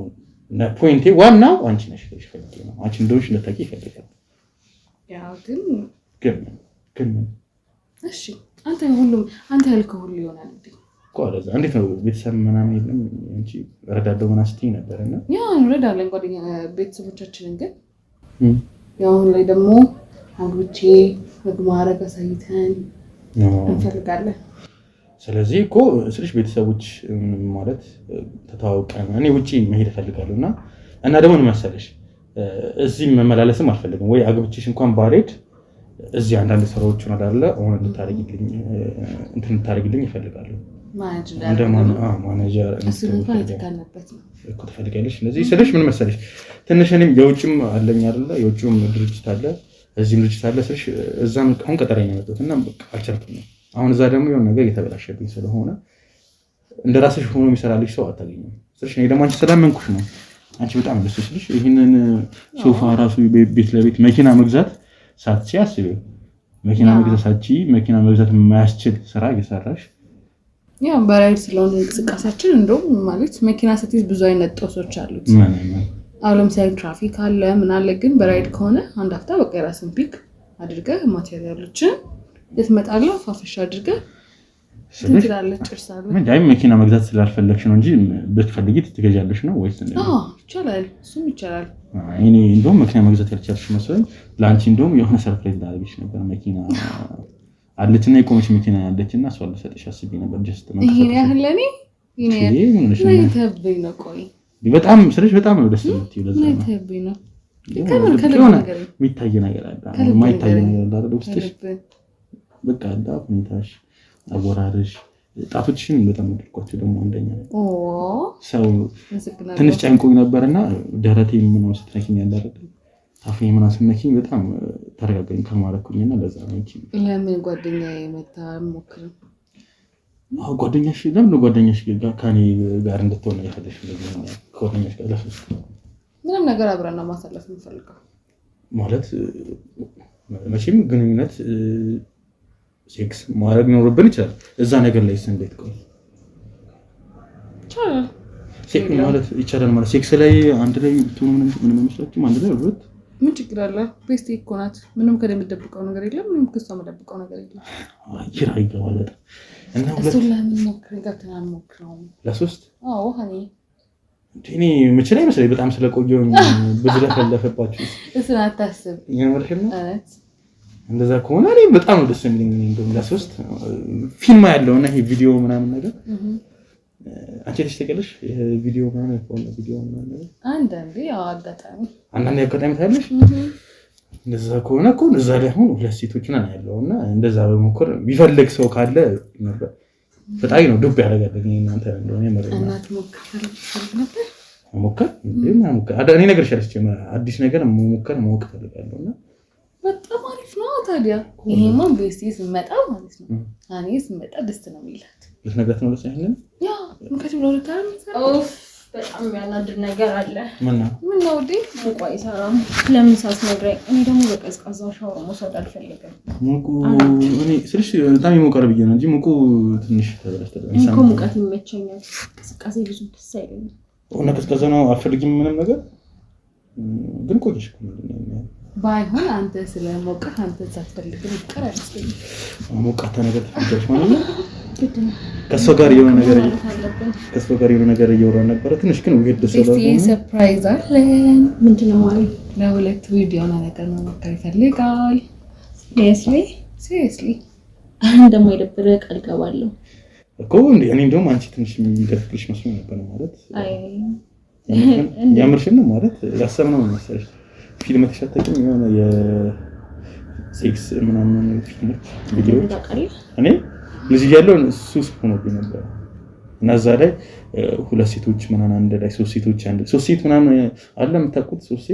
ፖይንቴ ዋናው አንቺ ነሽ ፈልጌ ነው። አንቺ እንደሆንሽ እንደታውቂ ይፈልጋል። ያው ግን እሺ አንተ ያልከው ሁሉ ይሆናል እንዴ? ቆረዛ እንዴት ነው ቤተሰብ ምናምን የለም? አንቺ ረዳዳው ምናምን ስትይ ነበርና ያ እንረዳለን ጓደኛ ቤተሰቦቻችንን ግን ያው አሁን ላይ ደግሞ አግብቼ ማረግ አሳይተን እንፈልጋለን። ስለዚህ እኮ ስልሽ ቤተሰቦች ማለት ተታውቀን እኔ ውጪ መሄድ እፈልጋለሁና እና ደግሞ ምን መሰለሽ እዚህ መመላለስም አልፈልግም። ወይ አግብቼሽ እንኳን ባልሄድ እዚህ አንዳንድ ስራዎችን አዳለ አሁን እንድታረግልኝ እፈልጋለሁ። ማኔጀር እኮ ትፈልጋለሽ። ስለዚህ ስልሽ ምን መሰለሽ ትንሽ እኔም የውጭም አለኝ አይደለ? የውጭም ድርጅት አለ እዚህም ድርጅት አለ ስልሽ እዛም አሁን ቀጠረኝ ያመጣሁት እና አልቻልኩም። አሁን እዛ ደግሞ የሆነ ነገር እየተበላሸብኝ ስለሆነ እንደራስሽ ሆኖ የሚሰራልሽ ሰው አታገኝም ስልሽ እኔ ደግሞ አንቺ ስለምንኩሽ ነው። አንቺ በጣም ደስ ይልሽ ይሄንን ሶፋ ራሱ ቤት ለቤት መኪና መግዛት ሳትቺ አስቢው። መኪና መግዛት ሳትቺ መኪና መግዛት የማያስችል ስራ እየሰራሽ ያው በራይድ ስለሆነ እንቅስቃሴያችን እንደውም ማለት መኪና ስትይዝ ብዙ አይነት ጦሶች አሉት። አሁን ለምሳሌ ትራፊክ አለ ምን አለ፣ ግን በራይድ ከሆነ አንድ አፍታ በቃ የራስን ፒክ አድርገህ ማቴሪያሎችን ልትመጣለህ ፋፍሽ አድርገህ ትላለች ጭርሳለህ። ምን መኪና መግዛት ስላልፈለግሽ ነው እንጂ ብትፈልጊ ትገዣለሽ ነው ወይስ እንዴ? ይቻላል፣ እሱም ይቻላል። እኔ እንደውም መኪና መግዛት ያልቻልሽ መስሎኝ ለአንቺ እንደውም የሆነ ሰርፕራይዝ ላደርግሽ ነበር። መኪና አለችና የቆመች መኪና ያለችና እሷ ልሰጥሽ አስቤ ነበር። ጀስት ይሄ ያህል ለኔ ይሄ ተብኝ ነው። ቆይ በጣም ስለሽ በጣም ነው ደስ የምትይው። ለዛ ነው ተብኝ ነው የሚታይ ነገር አለ የማይታይ ነገር አለ ውስጥሽ። በቃ አዳ ሁኔታሽ አወራርሽ ጣቶችሽን በጣም ወደድኳቸው። ደግሞ አንደኛ ሰው ትንሽ ጨንቆኝ ነበርና ደረቴ ምን ነው ስትነኪኝ ያላረደ ታፌ ምን አስነኪኝ በጣም ተረጋጋኝ ከማረኩኝና ለዛ ነው እንጂ ለምን ጓደኛዬ መታ ሞክረን ጓደኛሽ ለምን ጓደኛሽ ጋር ከኔ ጋር እንድትሆን ያፈለሽ ለምን ጓደኛሽ ጋር ለፍስ ምንም ነገር አብረን ማሳለፍ እንፈልጋለን ማለት መቼም ግንኙነት ሴክስ ማድረግ ኖርብን ይችላል። እዛ ነገር ላይ እንዴት ቆይ ሴክስ ማለት ይቻላል ማለት ሴክስ ላይ አንድ ላይ ብትሆኑ ምንም መስላችሁም? አንድ ላይ ሁለት ምን ችግር አለ? ቤስት እኮ ናት። ምንም ከደምደብቀው ነገር የለም። ምንም ከሷ መደብቀው ነገር የለም። ይራ ይገባል እና ሁለት እሱ ለምን ሞክረን ገብተናል ሞክረው ለሶስት ሀኒ እኔ ምችል አይመስለኝ በጣም ስለቆየሁኝ ብዙ ለፈለፈባችሁ እሱን አታስብ። የምርሽ ነው። እንደዛ ከሆነ እኔ በጣም ደስ የሚለኝ እንደውም ለሶስት ፊልም ያለውና ይሄ ቪዲዮ ምናምን ነገር አንቺ ተስተቀለሽ ቪዲዮ ምናምን ቪዲዮ ምናምን አንዳንዴ ያው አጋጣሚ ታያለሽ። እንደዛ ከሆነ እኮ እዛ ላይ አሁን ሁለት ሴቶች ነን ያለውና እንደዛ በመኮር ቢፈልግ ሰው ካለ ነበር ፈጣሪ ነው ዱብ ያደርጋል። እናንተ እንደሆነ እናት ሞከር ነበር ሞከር እኔ ነገር ሸርሽ አዲስ ነገር ሞከር ማወቅ ፈልጋለሁና በጣም አሪፍ ነው። ታዲያ ይሄማ ቤስቲ ስመጣ ማለት ነው እኔ ስመጣ ደስ ነው የሚላት ልትነግራት ነው ለሰይነን ያ ምክንያቱም ለወጣም ኦፍ በጣም የሚያናድድ ነገር አለ። ምን ነው እንዴ? ሙቋ ይሰራም ለምን ሳትነግረኝ? እኔ ደግሞ በቀዝቃዛ ሻወር መውሰድ አልፈልግም። ሙቁ እኔ ስልሽ በጣም ይሞቃል ብዬ ነው እንጂ ሙቁ ትንሽ ተበላሽተለ። ሙቁ ሙቀት ይመቸኛል፣ ቅዝቃዜ ብዙ ደስ አይለኝም። እና ቀዝቃዛ ነው አልፈልግም ምንም ነገር ግን ቆይሽ ነው ባይሆን አንተ ስለሞቀህ አንተ ሳትፈልግም ይቀር አይመስለኝም። ሞቃታ ነገር ትፈልጊያለሽ ማለት ነው። ከሷ ጋር የሆነ ነገር እያወራን ነበረ። ትንሽ ግን ውሄድ ስለሆነ እስቲ ሰርፕራይዝ አለን። ምንድነው ማለት ለሁለት ቪዲዮ ነገር መሞከር ይፈልጋል። ሲሪየስሊ ደግሞ የደበረ ቃል ገባለሁ እኮ እንዴ። እኔ እንደውም አንቺ ትንሽ የሚገርፍልሽ መስሎኝ ነበር ማለት ያምርሽን ነው ማለት ያሰብነው መሰለሽ። ፊልም ተሸተቀኝ የሆነ የሴክስ ምናምን ፊልሞች ቪዲዮዎች እኔ ልጅ እያለሁ ሱስ ሆኖብኝ ነበር እና እዛ ላይ ሁለት ሴቶች ምናምን አንድ ላይ ሶስት ሴት ምናምን አለ የምታውቁት ሶስት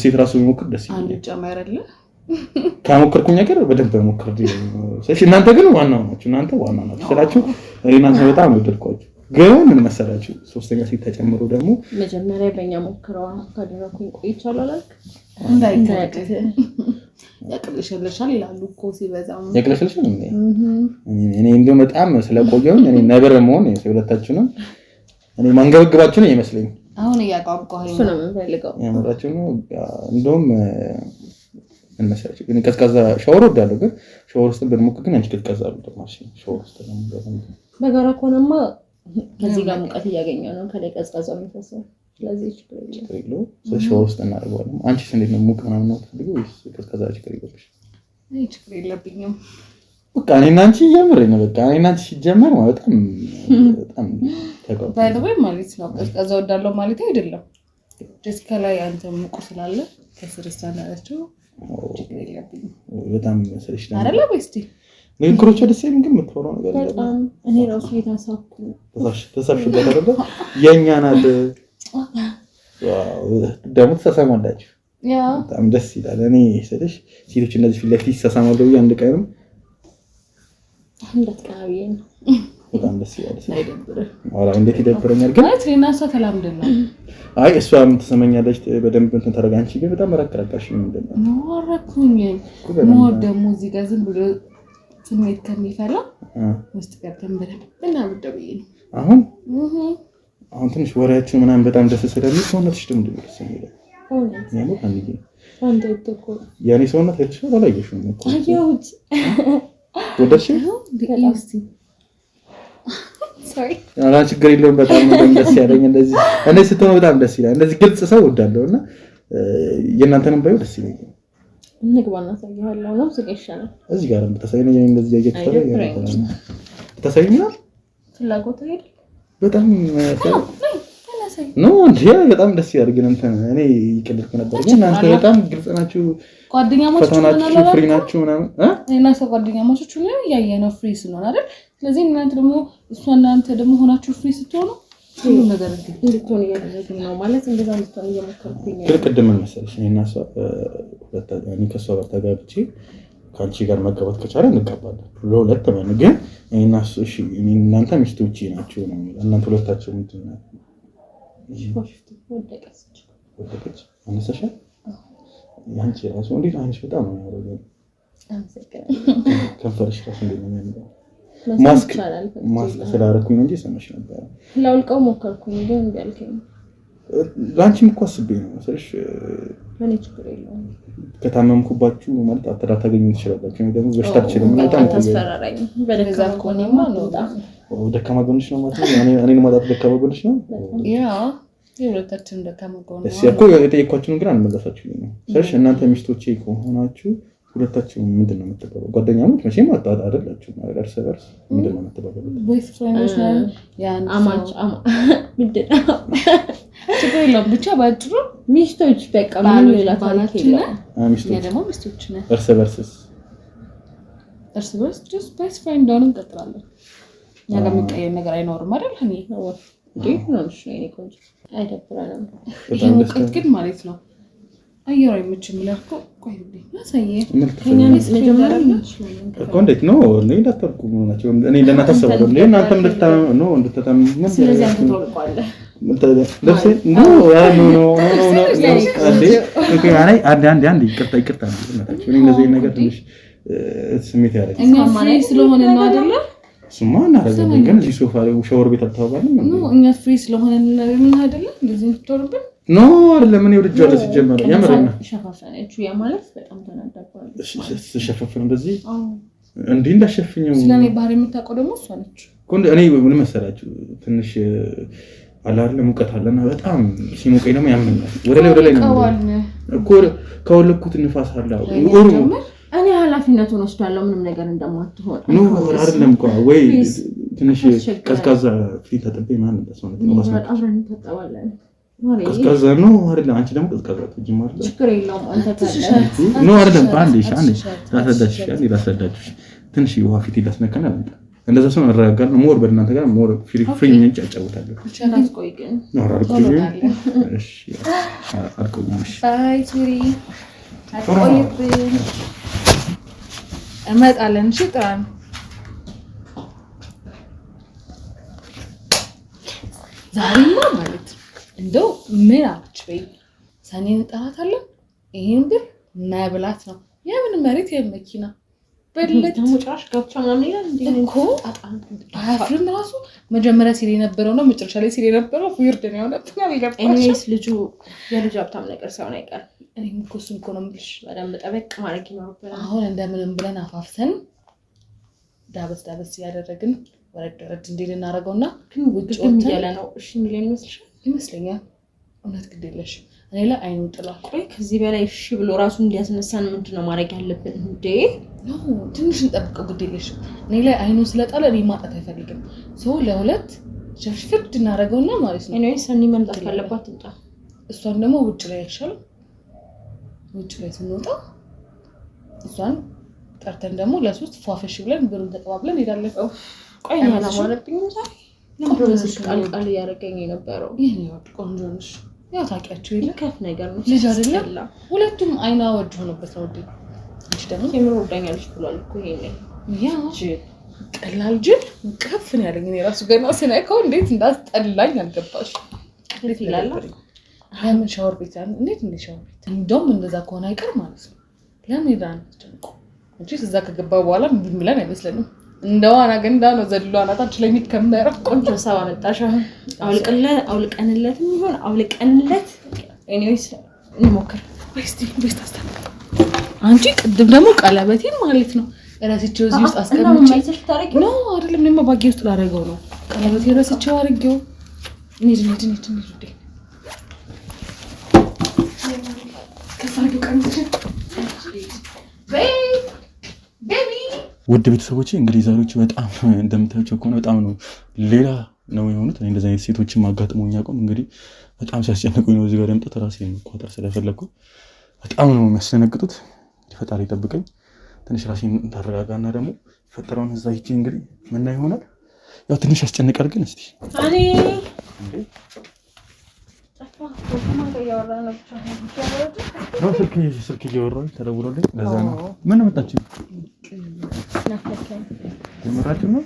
ሴት ራሱ ቢሞክር ደስ ይላል። አንድ ጨማሪ አይደለ ካሞከርኩኝ ነገር በደንብ ሞክር። ስለዚህ እናንተ ግን ዋናው ናችሁ ስላችሁ እናንተ በጣም ወደድኳችሁ። ግን ምን መሰላችሁ ሶስተኛ ሴት ተጨምሮ ደግሞ መጀመሪያ በእኛ ሞክረዋ ካደረኩኝ ቆይቻለሁ አላልክ እንዳይታቀት ያቅልሽልሻል ይላሉ እኮ ሲበዛም ያቅልሽልሻል። እኔ እንደው በጣም ስለቆየሁኝ እኔ ነብር መሆን ሁለታችሁንም እኔ ማንገበግባችሁ ነው ይመስለኝ። አሁን እያቋቋኝ እሱ ነው የምፈልገው ያመራችሁ ነው። እንደውም ምን መሰላችሁ ግን ቀዝቃዛ ሻወር ወዳለሁ ግን ሻወር ውስጥ ብንሞክር ግን አንቺ ቀዝቃዛ አይደለም ሻወር ውስጥ ነው በጋራ ከሆነማ ከዚህ ጋር ሙቀት እያገኘው ነው ከላይ ቀዝቃዛ የሚፈሰው። ስለዚህ ችግር የለውም ሻወር ውስጥ እናደርገዋለን። አንቺስ እንዴት ነው ሙቅ ምናምን ነው ትፈልጊው ወይስ ቀዝቃዛ ችግር የለብሽ? አይ ችግር የለብኝም። በቃ እኔና አንቺ እያመረኝ ነው። በቃ እኔና አንቺ ሲጀመር ማለት በጣም ተቆጣ ባይደበይ ማለት ነው። ቀዝቃዛ ወዳለው ማለት አይደለም። ጀስት ከላይ አንተ ሙቁ ስላለ ከስርስታ ናቸው ችግር የለብኝም። በጣም ስለሽ ነው አይደለ ቤስቲ ንግግሮች ደስ ይላል። ግን የምትወራው ነገር በጣም እኔ ራሱ የታሳኩ ተሳፍሽበት አይደል? የኛ ናት ደግሞ ተሳሳማላችሁ። ያ በጣም ደስ ይላል። እኔ ስልሽ ሴቶች እንደዚህ ፊት ለፊት ተሳሳማሉ አንድ ቀንም እንዳትቀርብኝ ነው። በጣም ደስ ይላል። አይደብር አላ እንዴት ይደብረኛል ግን ማለት እኔና እሷ ተላምደናል። አይ እሷም ተሰማኛለች በደንብ እንትን ታረጋንቺ ግን በጣም ረከረካሽ ምንድነው ነው አረኩኝ ነው ደግሞ እዚህ ጋር ዝም ብሎ ስሜት ከሚፈላ ውስጥ ገብተን በደንብ እናብደብይ ነው። አሁን ትንሽ ወሬያችሁ ምናምን በጣም ደስ ስለሚል ሰውነትሽ ደግሞ ደስ የሚለው ያለው አንተ እኮ ያኔ ሰውነት ሄድሽ አላየሽም እኮ አየሁት ወደሽ ሶሪ አላ ችግር የለውም። በጣም ደስ ያለኝ እንደዚህ እኔ ስትሆን በጣም ደስ ይላል። እንደዚህ ግልጽ ሰው ወዳለውና የእናንተንም ባዩ ደስ ይለኛል። እንግባና ሳይያለው ነው ስለሽሻለሁ እዚህ ጋር ተሳይነ እንደዚህ ያየከተለ ተሳይና ፍላጎት አይደል በጣም ነው እንዴ በጣም ደስ ይላል። ግን እኔ ይቀልልኩ ነበር ግን እናንተ በጣም ግልጽ ናችሁ። ጓደኛሞች ናችሁ ፍሪ ናችሁ ምናምን እና ሰው ጓደኛሞች ሁሉ ያየነው ፍሪ ስለሆነ አይደል? ስለዚህ እናንተ ደግሞ እሷና አንተ ደግሞ ሆናችሁ ፍሪ ስትሆኑ ሁሉ ነገር እንድትሆን እያደረግን ነው ማለት እንደዛ እንድትሆን እየሞከርኩኝ ነው። ግን ቅድም ምን መሰለሽ እኔና እሷ እኔ ከእሷ ጋር ተጋብቼ ከአንቺ ጋር መጋባት ከቻለ እንጋባለን ለሁለት ማለት ግን እኔና እሱ እሺ እናንተ ሚስቶቼ ናችሁ ነው እናንተ ሁለታችሁ ምንድን ነው ወደቀች አነሳሻ ያንቺ ራሱ እንዴት አይነሽ በጣም ነው ያለው። አመሰግናለሁ። ከንፈርሽ ራሱ እንዴት ነው የሚያምረው። ማስክ ስላደረኩኝ እንጂ ሰማሽ ነበር። ላውልቀው ሞከርኩኝ ግን እንዴ አልከኝ። ላንቺም እኮ አስቤ ነው መሰለሽ። ምን ችግር የለውም ከታመምኩባችሁ ማለት አታገኙ ትችላላችሁ። እኔ ደግሞ በሽታ አልችልም። በጣም ተስፈራራኝ። በደካማ ጎኔማ ነው ደካማ ጎንሽ ነው ማለት ነው። እኔን ማጣት ደካማ ጎንሽ ነው። ያ የሁለታችን ደካማ ጎን ነው። እሺ እኮ የጠየኳችሁን ግን አልመለሳችሁኝ ነው። ስለዚህ እናንተ ሚስቶቼ ከሆናችሁ ሁለታችሁ ምንድን ነው የምትባለው? ጓደኛሞች መቼም አይደላችሁ ማለት እርስ በርስ ምንድን ነው የምትባለው? ቦይስ ፍሬንድስ ነን። ያን አማች ምንድን ነው ችግር የለውም ብቻ ባጭሩ ሚስቶች በቃ ምን ሌላ ታሪክ የለም። ሚስቶች ደግሞ ሚስቶች ነን። እርስ በርስ just best friend ሆነን እንቀጥላለን። እኛ ጋር የሚቀየር ነገር አይኖርም አይደል? እኔ እንዴት ነው እሺ እኔ ቆንጆ አይደብራለም። ይሄ ሙቀት ግን ማለት ነው አየር አይመችም ይላልኩ። ቆይ እንዴ ያሳየ ከኛ መጀመሪያ እኮ እንዴት ነው እኔ እንዳታርቁ ናቸው እኔ ለእናንተ አሰበው እንዴ እናንተም እንድትታመሙ ምን ስለዚህ አንተ ተወልቋለህ ለብሴ ኖ አንዴ ይቅርታ እናታችሁ እኔ እንደዚህ ነገር ትንሽ ስሜት ያደርጋል። እኛ ፍሪ ስለሆነ ነው አይደለ? ስማ እናደርጋለን ግን እዚህ ሶፋ ላይ ሻወር ቤት አልተባባልንም ነው እኛ ፍሪ ስለሆነ ነው አይደለ? እንደዚህ ትተርብን ኖ አይደለም እኔ ወደ ጆሮ ሲጀመር ያመረኛ ሸፋፈነችው ያ ማለት በጣም ተናደርኳል። ሸፋፈን እንደዚህ እንዴ እንዳሸፍኘው ስለኔ ባህሪ የምታውቀው ደግሞ እሷ ነች እኔ ምን መሰላችሁ ትንሽ አላለ ሙቀት አለና በጣም ሲሞቀኝ ደግሞ ያምነኛል። ወደ ላይ ነው እኮ ከወለኩት ንፋስ አላው እኔ ኃላፊነቱን ወስዳለሁ ምንም ነገር እንደማትሆን ኖ አይደለም እኮ ወይ ትንሽ ቀዝቃዛ ፊት ተጠበይ ማን እንደሰውነት ነው በጣም ተጣጣዋለን ቀዝቃዛ ነው አይደለም። አንቺ ደግሞ ቀዝቃዛ ትጅማር ችግር የለውም አንተ ታዲያ ኖ አይደለም አንዴ ላስረዳችሁ ትንሽ ውሃ ፊት ይላስነካና አለንታ እንደዛ ሰው አረጋጋል ነው ሞር በእናንተ ጋር ሞር ፍሪ ነኝ ጫጫውታለሁ ቻናስ ቆይ ግን እሺ አልቆይሽ ባይ ሱሪ አቆይብን እመጣለን። እሺ ጥራን ዛሬማ ማለት እንደው ምን አለች በይ ሰኔን እንጠራታለን። ይሄን ብር መብላት ነው የምን መሬት የመኪና በልለት ተሞጫሽ ገብቻ ምናምን ይላል እንዴ እኮ አፍርም ራሱ መጀመሪያ ሲል የነበረው ነው መጨረሻ ላይ ሲል የነበረው ዊርድ ነው ነበር ያልገባሽ። እኔስ ልጁ የልጅ ሀብታም ነገር ሳይሆን አይቀር እኔም እኮ እሱን እኮ ነው የምልሽ በደንብ ጠበቅ ማድረግ ይኖርብናል። አሁን እንደምንም ብለን አፋፍተን ዳበስ እያደረግን ወረድ እንዲል እናደርገውና ግን ውጭ ወጥተን ነው እሺ የሚለን ይመስለኛል። እውነት ግድ የለሽ እኔ ላይ አይኑን ጥሏል። ቆይ ከዚህ በላይ እሺ ብሎ ራሱን እንዲያስነሳን ምንድነው ማድረግ ያለብን እንዴ? ነው ትንሽ እንጠብቀው ግድ የለሽ። እኔ ላይ አይኑን ስለጣለ እኔ ማጣት አይፈልግም። ሰው ለሁለት ሸፍሽፍድ እናደርገውና ማለት ነው። እኔ ሰኒ መምጣት ካለባት ትምጣ። እሷን ደግሞ ውጭ ላይ አይሻልም? ውጭ ላይ ስንወጣ እሷን ጠርተን ደግሞ ለሶስት ፏፈሽ ብለን ብሩን ተቀባብለን እንሄዳለን። ቆይ ነው አላማረብኝም ዛሬ ለምንድነው ቃል ያደረገኝ የነበረው? ይሄን ይወድ ቆንጆ ነሽ። ያው ታውቂያቸው የለ ከፍ ነገር ነው ልጅ አይደለም። ሁለቱም አይና ወድ ሆነበት ነው እንዴ? እሺ ደግሞ የምር ወዳኛለሽ ብሏል እኮ ይሄኔ ያ ቀላል ጅል ከፍ ነው ያለኝ። እኔ ራሱ ገና ስነካው እንዴት እንዳስጠላኝ አልገባሽ። እንዴት ይላል ለምን ሻወር ቤት እንዴት ሻወር ቤት እንደውም እንደዛ ከሆነ አይቀር ማለት ነው። ለምን ይዳን ተጨንቆ እንጂ እዛ ከገባ በኋላ ቢምለን አይመስለንም። እንደዋና ገንዳ ነው ዘሎ አናታችን ላይ የሚከመረው። ቆንጆ ሰባ መጣሽ። አውልቀንለት ይሆን አውልቀንለት። ኤኒዌይስ እንሞክር ወይስ ቤስት አስተካክል። አንቺ ቅድም ደግሞ ቀለበቴን ማለት ነው እራስቸው እዚህ ውስጥ አስቀምጬ ነው አይደለም እኔማ ባጌ ውስጥ ላደርገው ነው ቀለበቴን እራስቸው አድርጌው እንዴ ውድ ቤተሰቦቼ እንግዲህ ዛሬዎች በጣም እንደምታዩቸው ከሆነ በጣም ነው ሌላ ነው የሆኑት። እኔ እንደዚህ አይነት ሴቶችን ማጋጥሞኝ ያውቁም እንግዲህ በጣም ሲያስጨንቁኝ ነው እዚህ ጋር ደምጠት ራሴን መቆጣጠር ስለፈለኩ በጣም ነው የሚያስጨነቅጡት። ፈጣሪ ይጠብቀኝ። ትንሽ ራሴን ታረጋጋና ደግሞ ፈጠረውን እዛ ሂጄ እንግዲህ ምን ይሆናል ያው ትንሽ ያስጨንቃል። ግን እስቲ አኔ ነው ስልክ እያወራሁኝ ተደውሎልኝ ለዛ ነው። ምን መጣችሁ? ጀምራችሁ ነው